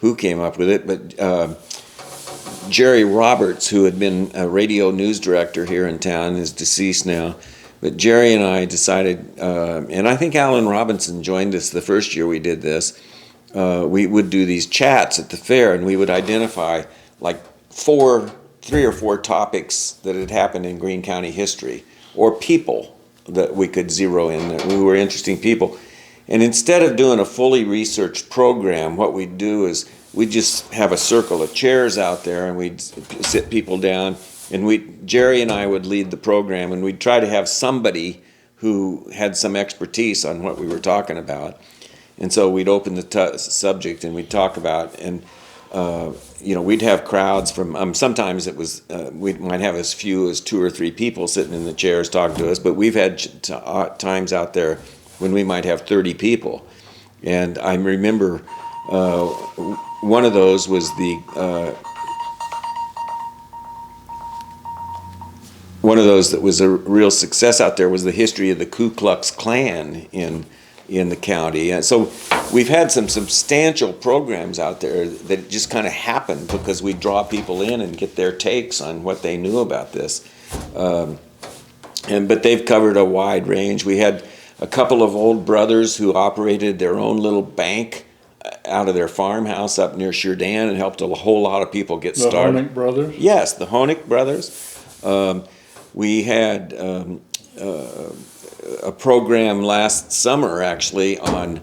who came up with it, but Jerry Roberts, who had been a radio news director here in town, is deceased now. But Jerry and I decided, and I think Alan Robinson joined us the first year we did this, we would do these chats at the fair, and we would identify like 3 or 4 topics that had happened in Greene County history, or people that we could zero in, who were interesting people. And instead of doing a fully researched program, what we'd do is we'd just have a circle of chairs out there, and we'd sit people down, and Jerry and I would lead the program, and we'd try to have somebody who had some expertise on what we were talking about. And so we'd open the subject, and we'd talk about, and we'd have crowds from, sometimes it was, we might have as few as 2 or 3 people sitting in the chairs talking to us, but we've had times out there when we might have 30 people. And I remember one of those was one of those that was a real success out there was the history of the Ku Klux Klan in the county. And so we've had some substantial programs out there that just kind of happened because we draw people in and get their takes on what they knew about this. But they've covered a wide range. We had a couple of old brothers who operated their own little bank out of their farmhouse up near Sheridan and helped a whole lot of people get started. The Honig brothers? Yes, the Honig brothers. We had a program last summer actually on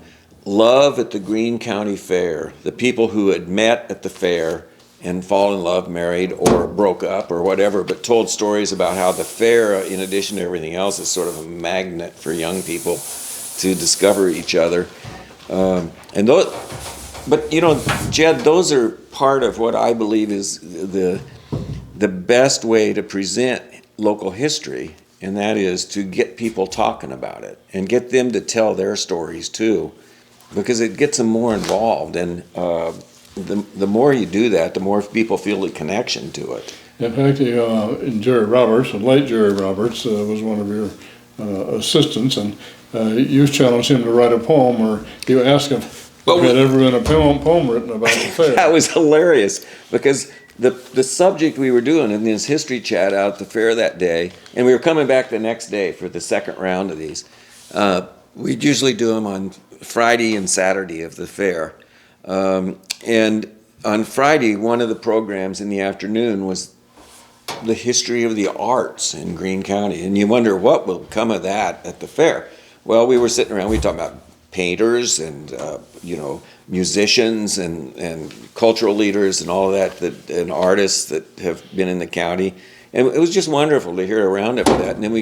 love at the Greene County Fair, the people who had met at the fair and fall in love, married, or broke up, or whatever, but told stories about how the fair, in addition to everything else, is sort of a magnet for young people to discover each other. And those, but you know, Jed, those are part of what I believe is the best way to present local history, and that is to get people talking about it and get them to tell their stories too, because it gets them more involved. And the more you do that, the more people feel the connection to it. In fact, in Jerry Roberts, the late Jerry Roberts, was one of your assistants, and you challenged him to write a poem, or you asked him if there had ever been a poem written about the fair. That was hilarious, because the subject we were doing in this history chat out at the fair that day, and we were coming back the next day for the second round of these. We'd usually do them on Friday and Saturday of the fair. And on Friday, one of the programs in the afternoon was the history of the arts in Greene County. And you wonder what will come of that at the fair. Well, we were sitting around, we talked about painters and musicians and cultural leaders and all of that, and artists that have been in the county. And it was just wonderful to hear a roundup of that. And then we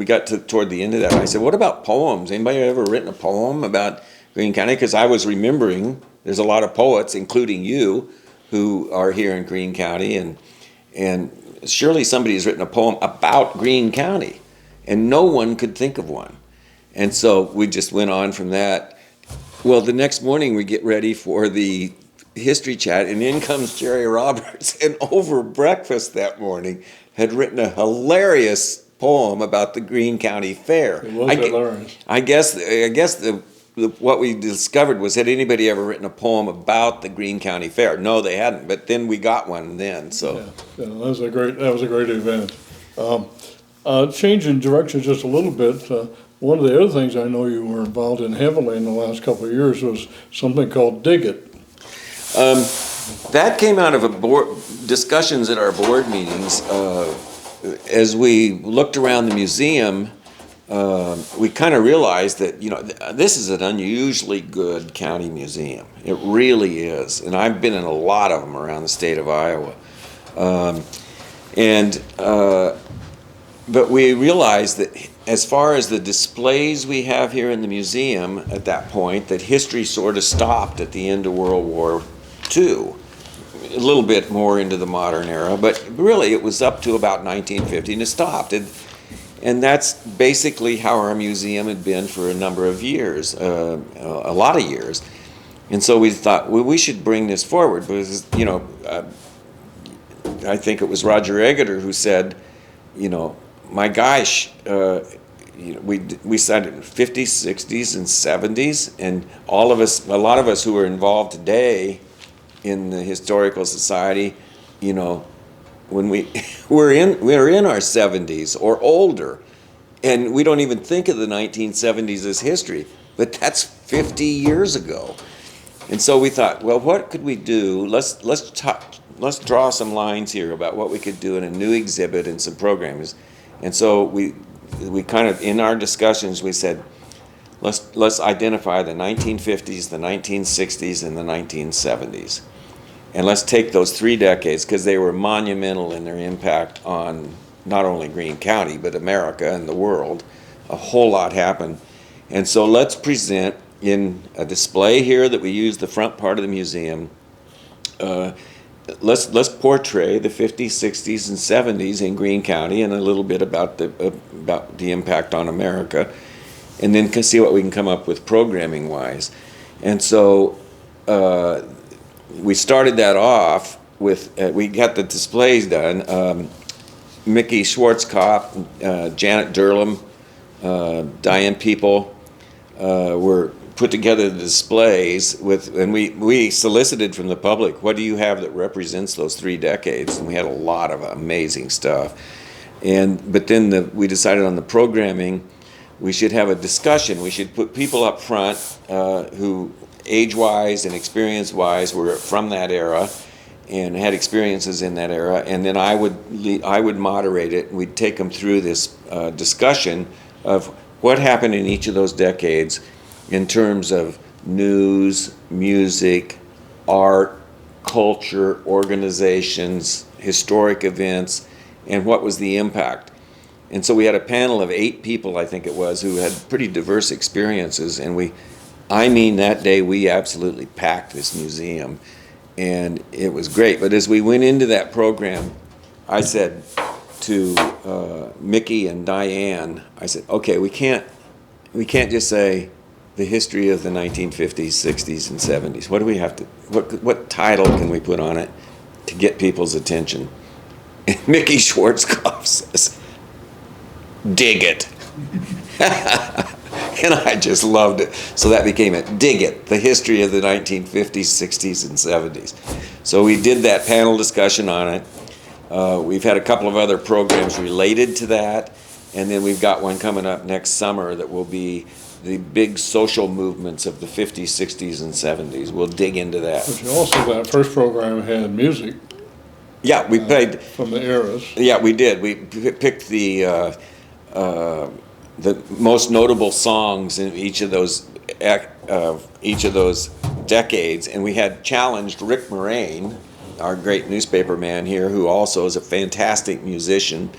got to toward the end of that. I said, what about poems? Anybody ever written a poem about Greene County? Because I was remembering there's a lot of poets, including you, who are here in Greene County, and surely somebody's written a poem about Greene County, and no one could think of one. And so we just went on from that. Well, the next morning we get ready for the history chat, and in comes Jerry Roberts, and over breakfast that morning had written a hilarious poem about the Greene County Fair. It was hilarious. I guess what we discovered was, had anybody ever written a poem about the Greene County Fair? No, they hadn't. But then we got one then. So yeah, that was a great event. Changing direction just a little bit. One of the other things I know you were involved in heavily in the last couple of years was something called Dig It. That came out of discussions at our board meetings. As we looked around the museum, we kind of realized that, this is an unusually good county museum. It really is. And I've been in a lot of them around the state of Iowa. But we realized that as far as the displays we have here in the museum at that point, that history sort of stopped at the end of World War II. A little bit more into the modern era, but really it was up to about 1950 and it stopped. And that's basically how our museum had been for a number of years, a lot of years. And so we thought, well, we should bring this forward because, I think it was Roger Eggeter who said, my gosh, we started in the 50s, 60s, and 70s, and a lot of us who are involved today in the Historical Society, when we're in our 70s or older, and we don't even think of the 1970s as history, but that's 50 years ago. And so we thought, well, what could we do? Let's draw some lines here about what we could do in a new exhibit and some programs. And so we kind of, in our discussions, we said, let's identify the 1950s, the 1960s, and the 1970s. And let's take those 3 decades, because they were monumental in their impact on not only Greene County, but America and the world. A whole lot happened. And so let's present in a display here that we use the front part of the museum. Let's portray the 50s, 60s, and 70s in Greene County and a little bit about the impact on America, and then see what we can come up with programming-wise. And so we started that off with, we got the displays done. Mickey Schwarzkopf, Janet Durlam, Diane People were put together the displays and we solicited from the public, what do you have that represents those 3 decades? And we had a lot of amazing stuff. But then we decided on the programming, we should have a discussion. We should put people up front who age-wise and experience-wise were from that era and had experiences in that era, and then I would moderate it, and we'd take them through this discussion of what happened in each of those decades, in terms of news, music, art, culture, organizations, historic events, and what was the impact. And so we had a panel of 8 people, I think it was, who had pretty diverse experiences, and that day we absolutely packed this museum, and it was great. But as we went into that program, I said to Mickey and Diane, I said, okay, we can't just say the history of the 1950s, 60s, and 70s. What do we have to, what title can we put on it to get people's attention? And Mickey Schwarzkopf says, dig it. And I just loved it. So that became it. Dig it, the history of the 1950s, 60s, and 70s. So we did that panel discussion on it. We've had a couple of other programs related to that. And then we've got one coming up next summer that will be the big social movements of the 50s, 60s, and 70s. We'll dig into that. But you also, that first program had music. Yeah, we played from the eras. Yeah, we did. We picked the most notable songs in each of those decades, and we had challenged Rick Moraine, our great newspaper man here, who also is a fantastic musician.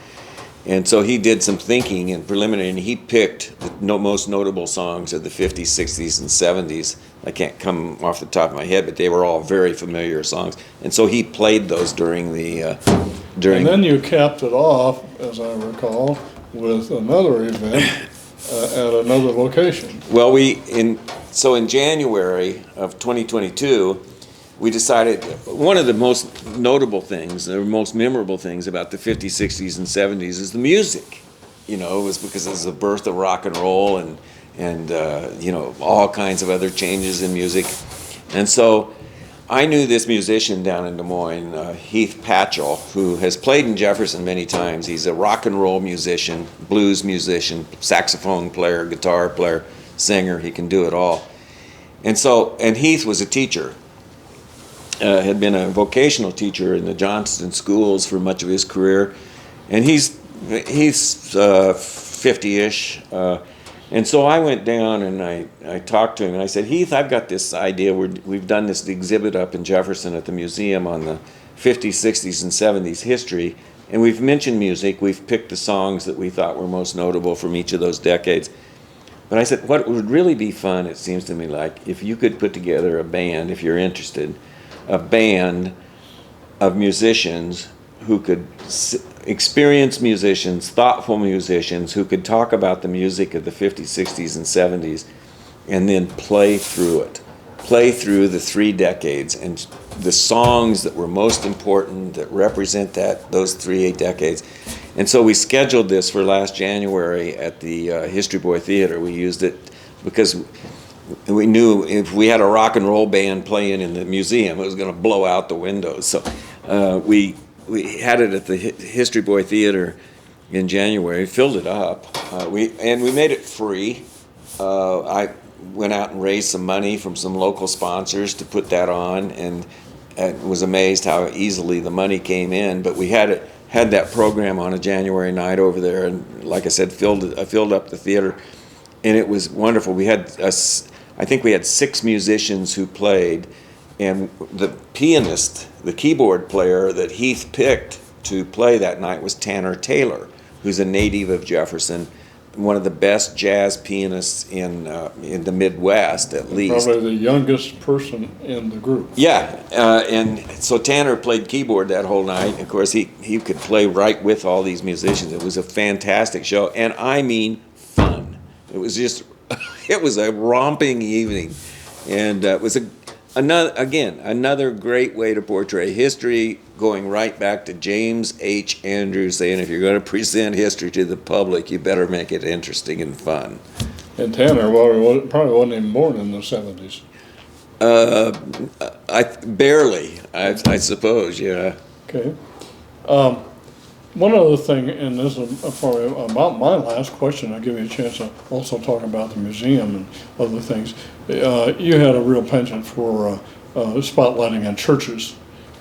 And so he did some thinking in preliminary, and he picked the most notable songs of the 50s, 60s, and 70s. I can't come off the top of my head, but they were all very familiar songs. And so he played those during the And then you capped it off, as I recall, with another event at another location. Well, in January of 2022, we decided one of the most notable things, the most memorable things about the 50s, 60s, and 70s is the music. You know, it was because it was the birth of rock and roll and all kinds of other changes in music. And so I knew this musician down in Des Moines, Heath Patchell, who has played in Jefferson many times. He's a rock and roll musician, blues musician, saxophone player, guitar player, singer. He can do it all. And Heath was a teacher. Had been a vocational teacher in the Johnston schools for much of his career, and he's 50-ish, and so I went down and I talked to him and I said, Heath, I've got this idea. We've done this exhibit up in Jefferson at the museum on the 50s, 60s, and 70s history, and we've mentioned music. We've picked the songs that we thought were most notable from each of those decades. But I said, what would really be fun, it seems to me like, if you could put together a band, if you're interested, a band of musicians who could, experienced musicians, thoughtful musicians who could talk about the music of the 50s, 60s, and 70s, and then play through the 3 decades and the songs that were most important that represent those 3 decades. And so we scheduled this for last January at the History Boy Theater. We used it because we knew if we had a rock and roll band playing in the museum, it was going to blow out the windows. So we had it at the History Boy Theater in January, filled it up. We made it free. I went out and raised some money from some local sponsors to put that on, and was amazed how easily the money came in. But we had that program on a January night over there, and like I said, filled up the theater, and it was wonderful. I think we had 6 musicians who played, and the pianist, the keyboard player that Heath picked to play that night was Tanner Taylor, who's a native of Jefferson, one of the best jazz pianists in the Midwest, at least. Probably the youngest person in the group. Yeah, and so Tanner played keyboard that whole night. Of course, he could play right with all these musicians. It was a fantastic show, and I mean fun. It was just, it was a romping evening, and it was another great way to portray history, going right back to James H. Andrews saying, if you're going to present history to the public, you better make it interesting and fun. And Tanner probably wasn't even born in the 70s. I suppose, yeah. Okay. One other thing, and this is probably about my last question, I'll give you a chance to also talk about the museum and other things. You had a real penchant for spotlighting on churches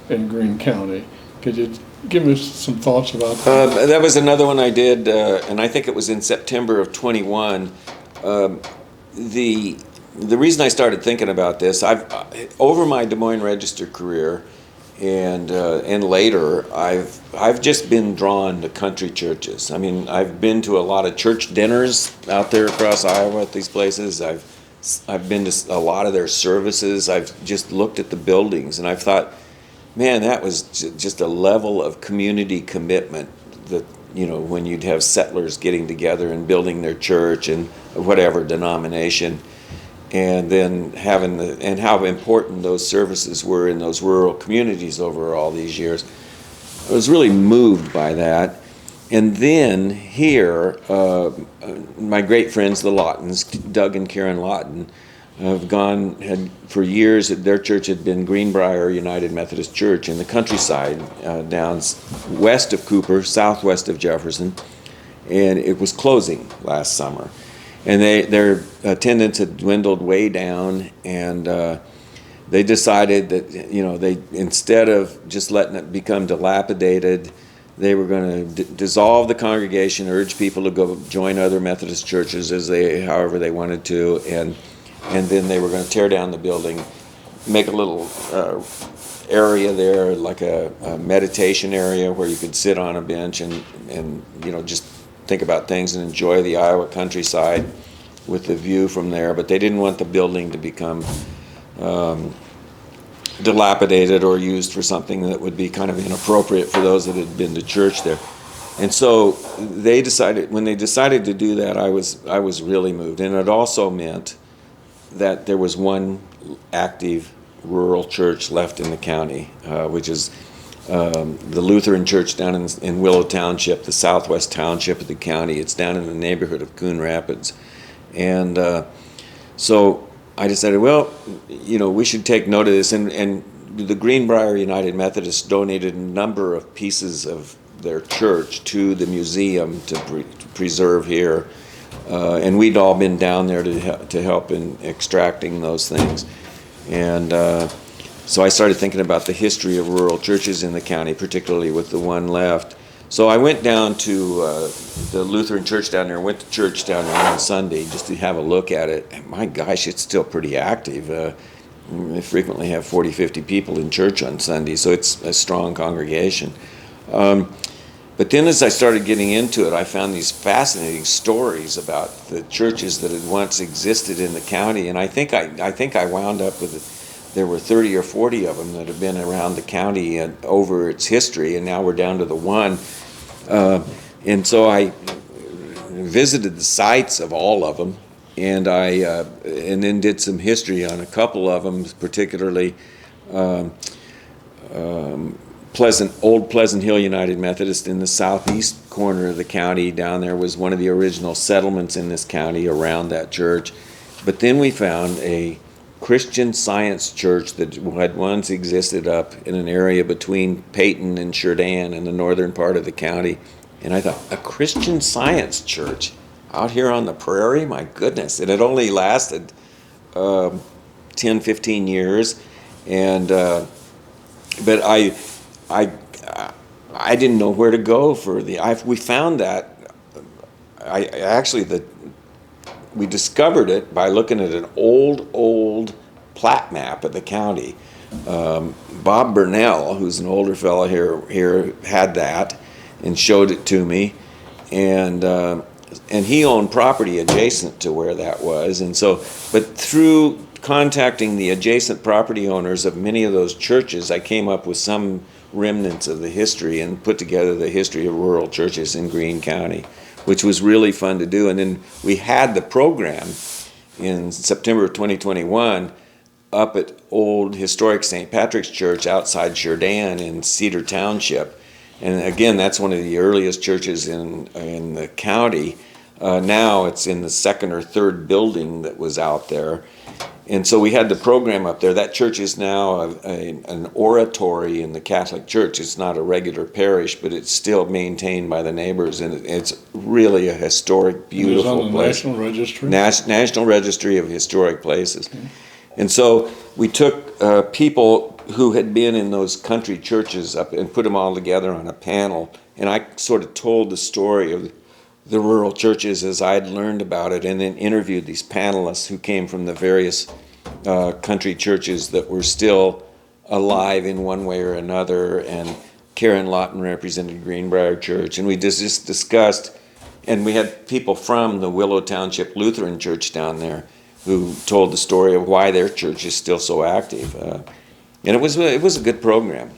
in Greene County. Could you give us some thoughts about that? That was another one I did, and I think it was in September of 21. the reason I started thinking about this, over my Des Moines Register career, and later, I've just been drawn to country churches. I mean, I've been to a lot of church dinners out there across Iowa at these places. I've been to a lot of their services. I've just looked at the buildings, and I've thought, man, that was just a level of community commitment that, when you'd have settlers getting together and building their church and whatever denomination, and then and how important those services were in those rural communities over all these years. I was really moved by that. And then here, my great friends, the Laughtons, Doug and Karen Lawton, had for years, their church had been Greenbrier United Methodist Church in the countryside, down west of Cooper, southwest of Jefferson, and it was closing last summer. And their attendance had dwindled way down, and they decided that, they, instead of just letting it become dilapidated, they were going to dissolve the congregation, urge people to go join other Methodist churches however they wanted to, and then they were going to tear down the building, make a little area there, like a meditation area where you could sit on a bench and just think about things and enjoy the Iowa countryside with the view from there. But they didn't want the building to become dilapidated or used for something that would be kind of inappropriate for those that had been to church there. And so when they decided to do that, I was really moved. And it also meant that there was one active rural church left in the county, which is the Lutheran Church down in Willow Township, the southwest township of the county. It's down in the neighborhood of Coon Rapids. And so I decided, well, we should take note of this. And the Greenbrier United Methodists donated a number of pieces of their church to the museum to preserve here. And we'd all been down there to help in extracting those things. And so I started thinking about the history of rural churches in the county, particularly with the one left. So I went down to the Lutheran church down there, went to church down there on Sunday just to have a look at it. And my gosh, it's still pretty active. They frequently have 40, 50 people in church on Sunday, so it's a strong congregation. But then as I started getting into it, I found these fascinating stories about the churches that had once existed in the county, and I think I wound up with it. There were 30 or 40 of them that have been around the county and over its history, and now we're down to the one. And so I visited the sites of all of them, and and then did some history on a couple of them, particularly Old Pleasant Hill United Methodist in the southeast corner of the county. Down there was one of the original settlements in this county around that church. But then we found a Christian Science church that had once existed up in an area between Peyton and Sheridan in the northern part of the county. And I thought, a Christian Science church out here on the prairie? My goodness. And it only lasted 10, 15 years. And but I didn't know where to go for we found that we discovered it by looking at an old plat map of the county. Bob Burnell, who's an older fellow here had that and showed it to me, and he owned property adjacent to where that was, and so, but through contacting the adjacent property owners of many of those churches, I came up with some remnants of the history and put together the history of rural churches in Greene County, which was really fun to do. And then we had the program in September of 2021 up at old historic St. Patrick's Church outside Sheridan in Cedar Township. And again, that's one of the earliest churches in the county. Now it's in the second or third building that was out there. And so we had the program up there. That church is now an oratory in the Catholic Church. It's not a regular parish, but it's still maintained by the neighbors, and it's really a historic, beautiful place. National Registry? National Registry of Historic Places. Okay. And so we took people who had been in those country churches up and put them all together on a panel, and I sort of told the story the rural churches as I'd learned about it, and then interviewed these panelists who came from the various country churches that were still alive in one way or another. And Karen Lawton represented Greenbrier Church, and we just discussed, and we had people from the Willow Township Lutheran Church down there who told the story of why their church is still so active. And it was a good program.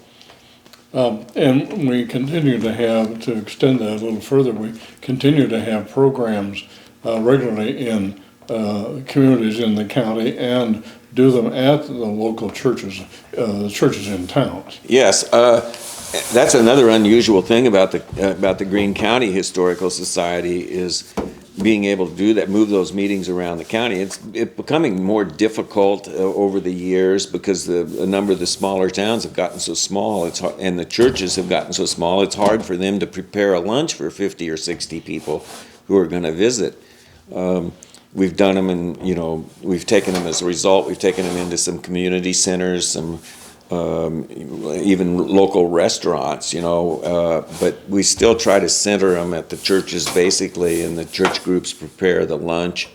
And we continue to have, to extend that a little further, we continue to have programs regularly in communities in the county and do them at the local churches, the churches in towns. Yes, that's another unusual thing about the Greene County Historical Society is being able to do that, move those meetings around the county. It's becoming more difficult over the years because a number of the smaller towns have gotten so small, and the churches have gotten so small, it's hard for them to prepare a lunch for 50 or 60 people who are going to visit. We've done them, and we've taken them as a result. We've taken them into some community centers, some even local restaurants, but we still try to center them at the churches basically, and the church groups prepare the lunch,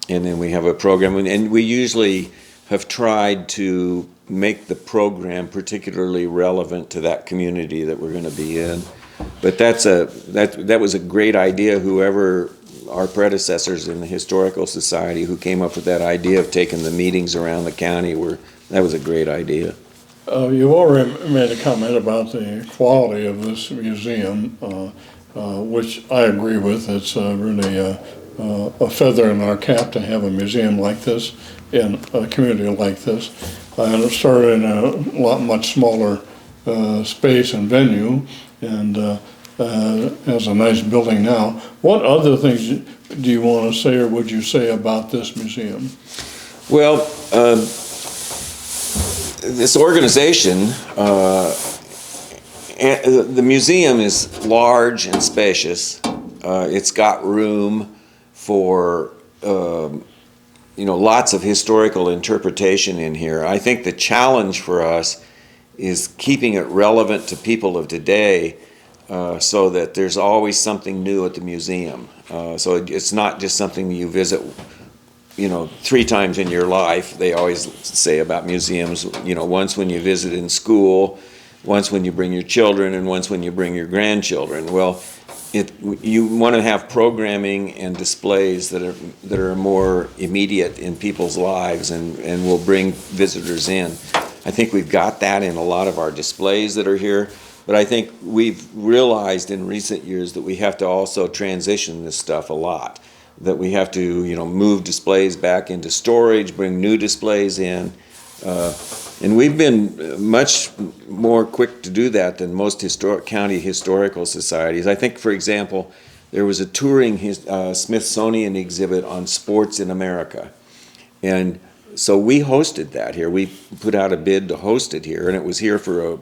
and then we have a program, and we usually have tried to make the program particularly relevant to that community that we're going to be in. But that was a great idea. Whoever our predecessors in the Historical Society who came up with that idea of taking the meetings around the county, that was a great idea. You've already made a comment about the quality of this museum, which I agree with. It's really a feather in our cap to have a museum like this in a community like this. And it started in a much smaller space and venue, and has a nice building now. What other things do you want to say, or would you say about this museum? Well, this organization, the museum is large and spacious. It's got room for lots of historical interpretation in here. I think the challenge for us is keeping it relevant to people of today, so that there's always something new at the museum. So it's not just something you visit 3 times in your life. They always say about museums, once when you visit in school, once when you bring your children, and once when you bring your grandchildren. Well, you want to have programming and displays that are more immediate in people's lives and will bring visitors in. I think we've got that in a lot of our displays that are here. But I think we've realized in recent years that we have to also transition this stuff a lot. That we have to, move displays back into storage, bring new displays in. And we've been much more quick to do that than most county historical societies. I think, for example, there was a touring Smithsonian exhibit on sports in America. And so we hosted that here. We put out a bid to host it here, and it was here for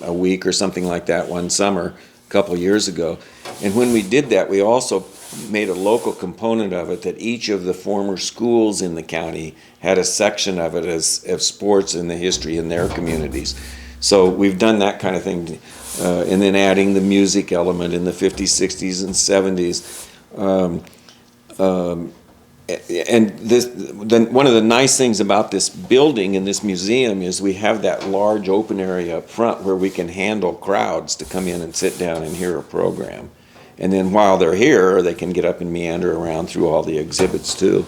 a week or something like that one summer, a couple of years ago. And when we did that, we also made a local component of it that each of the former schools in the county had a section of it as sports and the history in their communities. So we've done that kind of thing, and then adding the music element in the 50s, 60s, and 70s. And one of the nice things about this building and this museum is we have that large open area up front where we can handle crowds to come in and sit down and hear a program. And then while they're here, they can get up and meander around through all the exhibits too.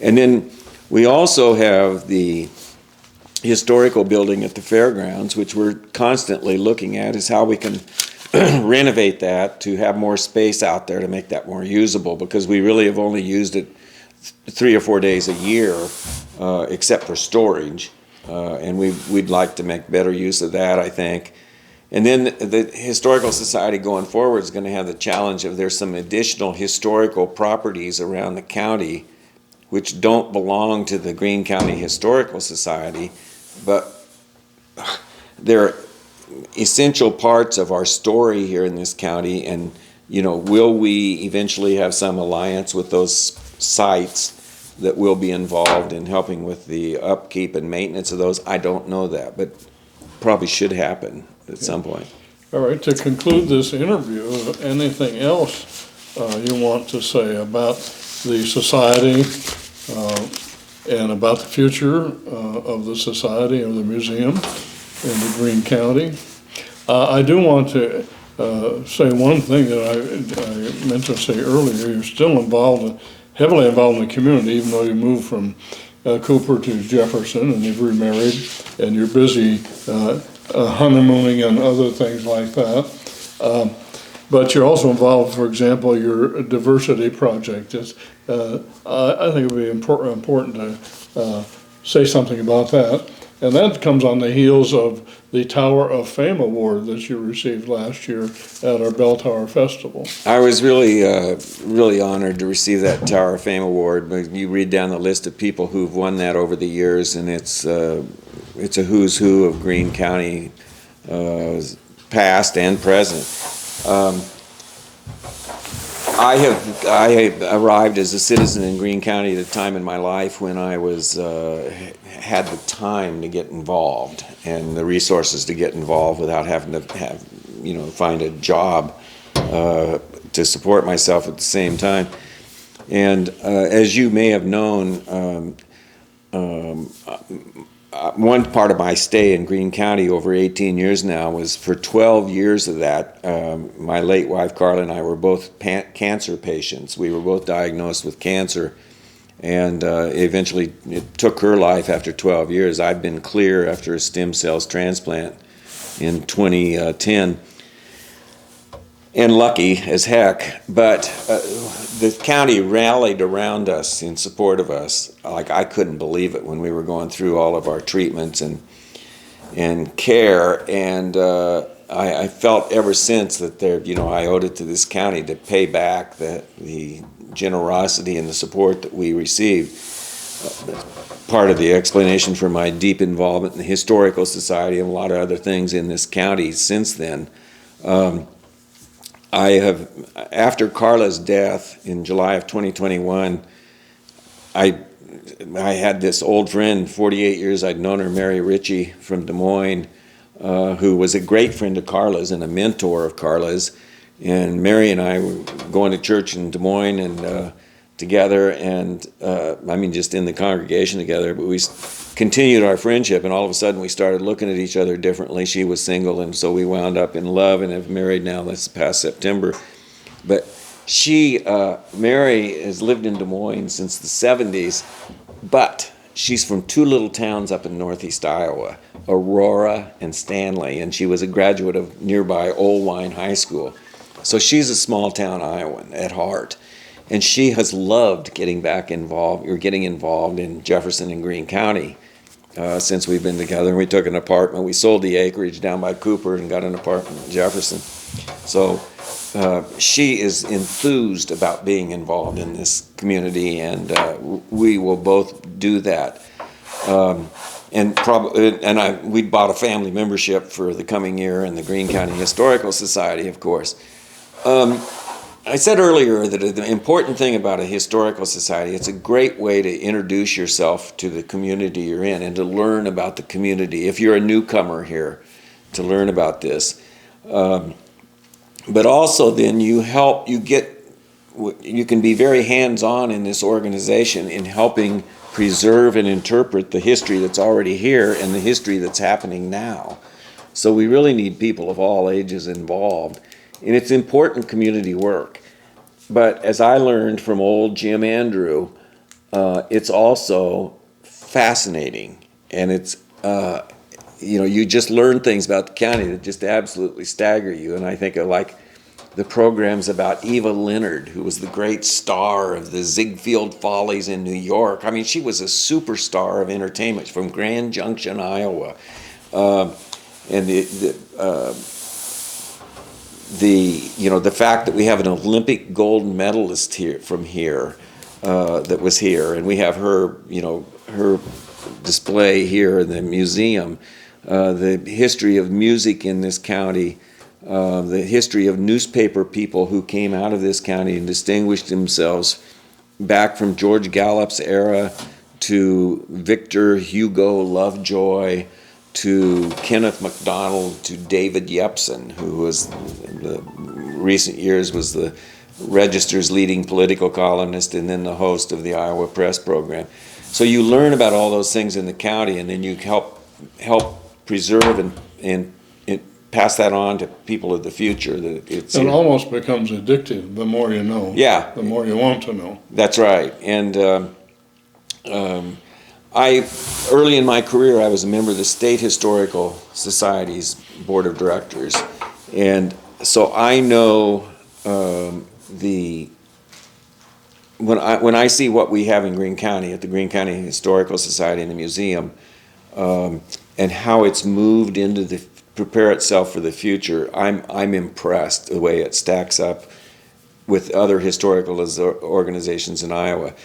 And then we also have the historical building at the fairgrounds, which we're constantly looking at, is how we can renovate that to have more space out there to make that more usable, because we really have only used it 3 or 4 days a year, except for storage, and we'd like to make better use of that, I think. And then the Historical Society going forward is going to have the challenge of there's some additional historical properties around the county which don't belong to the Greene County Historical Society, but they're essential parts of our story here in this county. And will we eventually have some alliance with those sites that will be involved in helping with the upkeep and maintenance of those? I don't know that, but probably should happen at some point. All right, to conclude this interview, anything else you want to say about the society and about the future of the society, of the museum in the Greene County. I do want to say one thing that I meant to say earlier. You're still heavily involved in the community, even though you moved from Cooper to Jefferson, and you've remarried, and you're busy honeymooning and other things like that. But you're also involved, for example, your diversity project. I think it would be important to say something about that. And that comes on the heels of the Tower of Fame Award that you received last year at our Bell Tower Festival. I was really honored to receive that Tower of Fame Award. You read down the list of people who've won that over the years, and it's a who's who of Greene County, past and present. I have arrived as a citizen in Greene County at a time in my life when I had the time to get involved and the resources to get involved without having to find a job to support myself at the same time. And as you may have known, one part of my stay in Greene County over 18 years now was for 12 years of that. My late wife Carla and I were both cancer patients. We were both diagnosed with cancer, and eventually it took her life after 12 years. I've been clear after a stem cells transplant in 2010. And lucky as heck, but the county rallied around us in support of us. Like, I couldn't believe it when we were going through all of our treatments and care, and I felt ever since that I owed it to this county to pay back the generosity and the support that we received. Part of the explanation for my deep involvement in the Historical Society and a lot of other things in this county since then. After Carla's death in July of 2021, I had this old friend, 48 years I'd known her, Mary Ritchie from Des Moines, who was a great friend of Carla's and a mentor of Carla's. And Mary and I were going to church in Des Moines and together, and just in the congregation together, but we continued our friendship, and all of a sudden we started looking at each other differently. She was single, and so we wound up in love and have married now this past September. But Mary has lived in Des Moines since the 70s, but she's from two little towns up in northeast Iowa, Aurora and Stanley, and she was a graduate of nearby Old Wine High School. So she's a small town Iowan at heart. And she has loved getting involved in Jefferson and Greene County since we've been together. We took an apartment. We sold the acreage down by Cooper and got an apartment in Jefferson. So she is enthused about being involved in this community, and we will both do that. We bought a family membership for the coming year in the Greene County Historical Society, of course. I said earlier that the important thing about a historical society, it's a great way to introduce yourself to the community you're in and to learn about the community. If you're a newcomer here, to learn about this. But also then you can be very hands-on in this organization in helping preserve and interpret the history that's already here and the history that's happening now. So we really need people of all ages involved. And it's important community work. But as I learned from old Jim Andrew, it's also fascinating. And it's, you just learn things about the county that just absolutely stagger you. And I think of like the programs about Eva Leonard, who was the great star of the Ziegfeld Follies in New York. I mean, she was a superstar of entertainment from Grand Junction, Iowa. And the fact that we have an Olympic gold medalist from here that was here, and we have her display here in the museum, the history of music in this county, the history of newspaper people who came out of this county and distinguished themselves back from George Gallup's era to Victor Hugo Lovejoy, to Kenneth MacDonald, to David Yepsen, who was in the recent years was the Register's leading political columnist and then the host of the Iowa Press program. So you learn about all those things in the county, and then you help preserve and pass that on to people of the future. It almost becomes addictive the more you know. Yeah. The more you want to know. That's right. And early in my career, I was a member of the State Historical Society's Board of Directors. And so I know when I see what we have in Greene County at the Greene County Historical Society and the museum, and how it's moved into prepare itself for the future, I'm impressed the way it stacks up with other historical organizations in Iowa.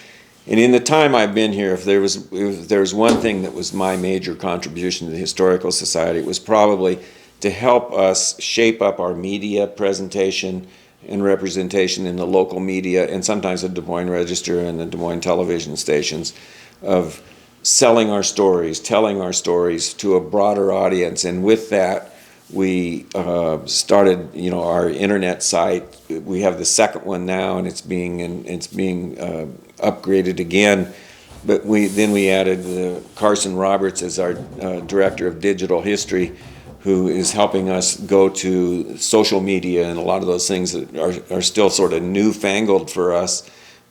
And in the time I've been here, if there was one thing that was my major contribution to the Historical Society, it was probably to help us shape up our media presentation and representation in the local media, and sometimes the Des Moines Register and the Des Moines television stations, of selling our stories, telling our stories to a broader audience. And with that, we started, our internet site. We have the second one now, and it's being upgraded again. But then we added Carson Roberts as our director of digital history, who is helping us go to social media and a lot of those things that are still sort of newfangled for us.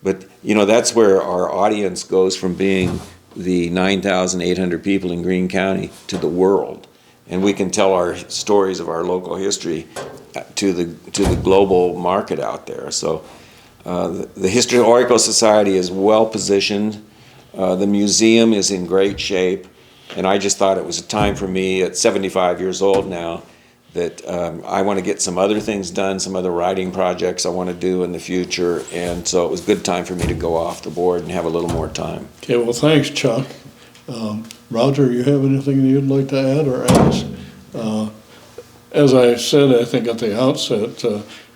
But that's where our audience goes from being the 9,800 people in Greene County to the world, and we can tell our stories of our local history to the global market out there. So the Historical Society is well positioned. The museum is in great shape, and I just thought it was a time for me at 75 years old now that I want to get some other things done, some other writing projects I want to do in the future, and so it was a good time for me to go off the board and have a little more time. Okay, well, thanks, Chuck. Roger, you have anything you'd like to add or ask? As I said, I think at the outset,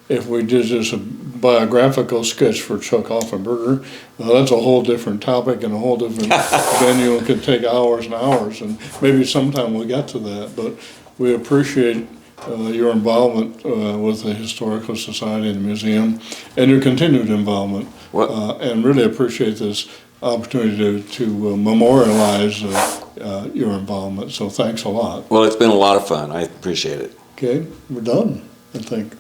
if we did just a biographical sketch for Chuck Offenburger, that's a whole different topic and a whole different venue. It could take hours and hours, and maybe sometime we'll get to that. But we appreciate your involvement with the Historical Society and the museum, and your continued involvement, and really appreciate this opportunity to memorialize your involvement. So thanks a lot. Well, it's been a lot of fun. I appreciate it. Okay, we're done, I think.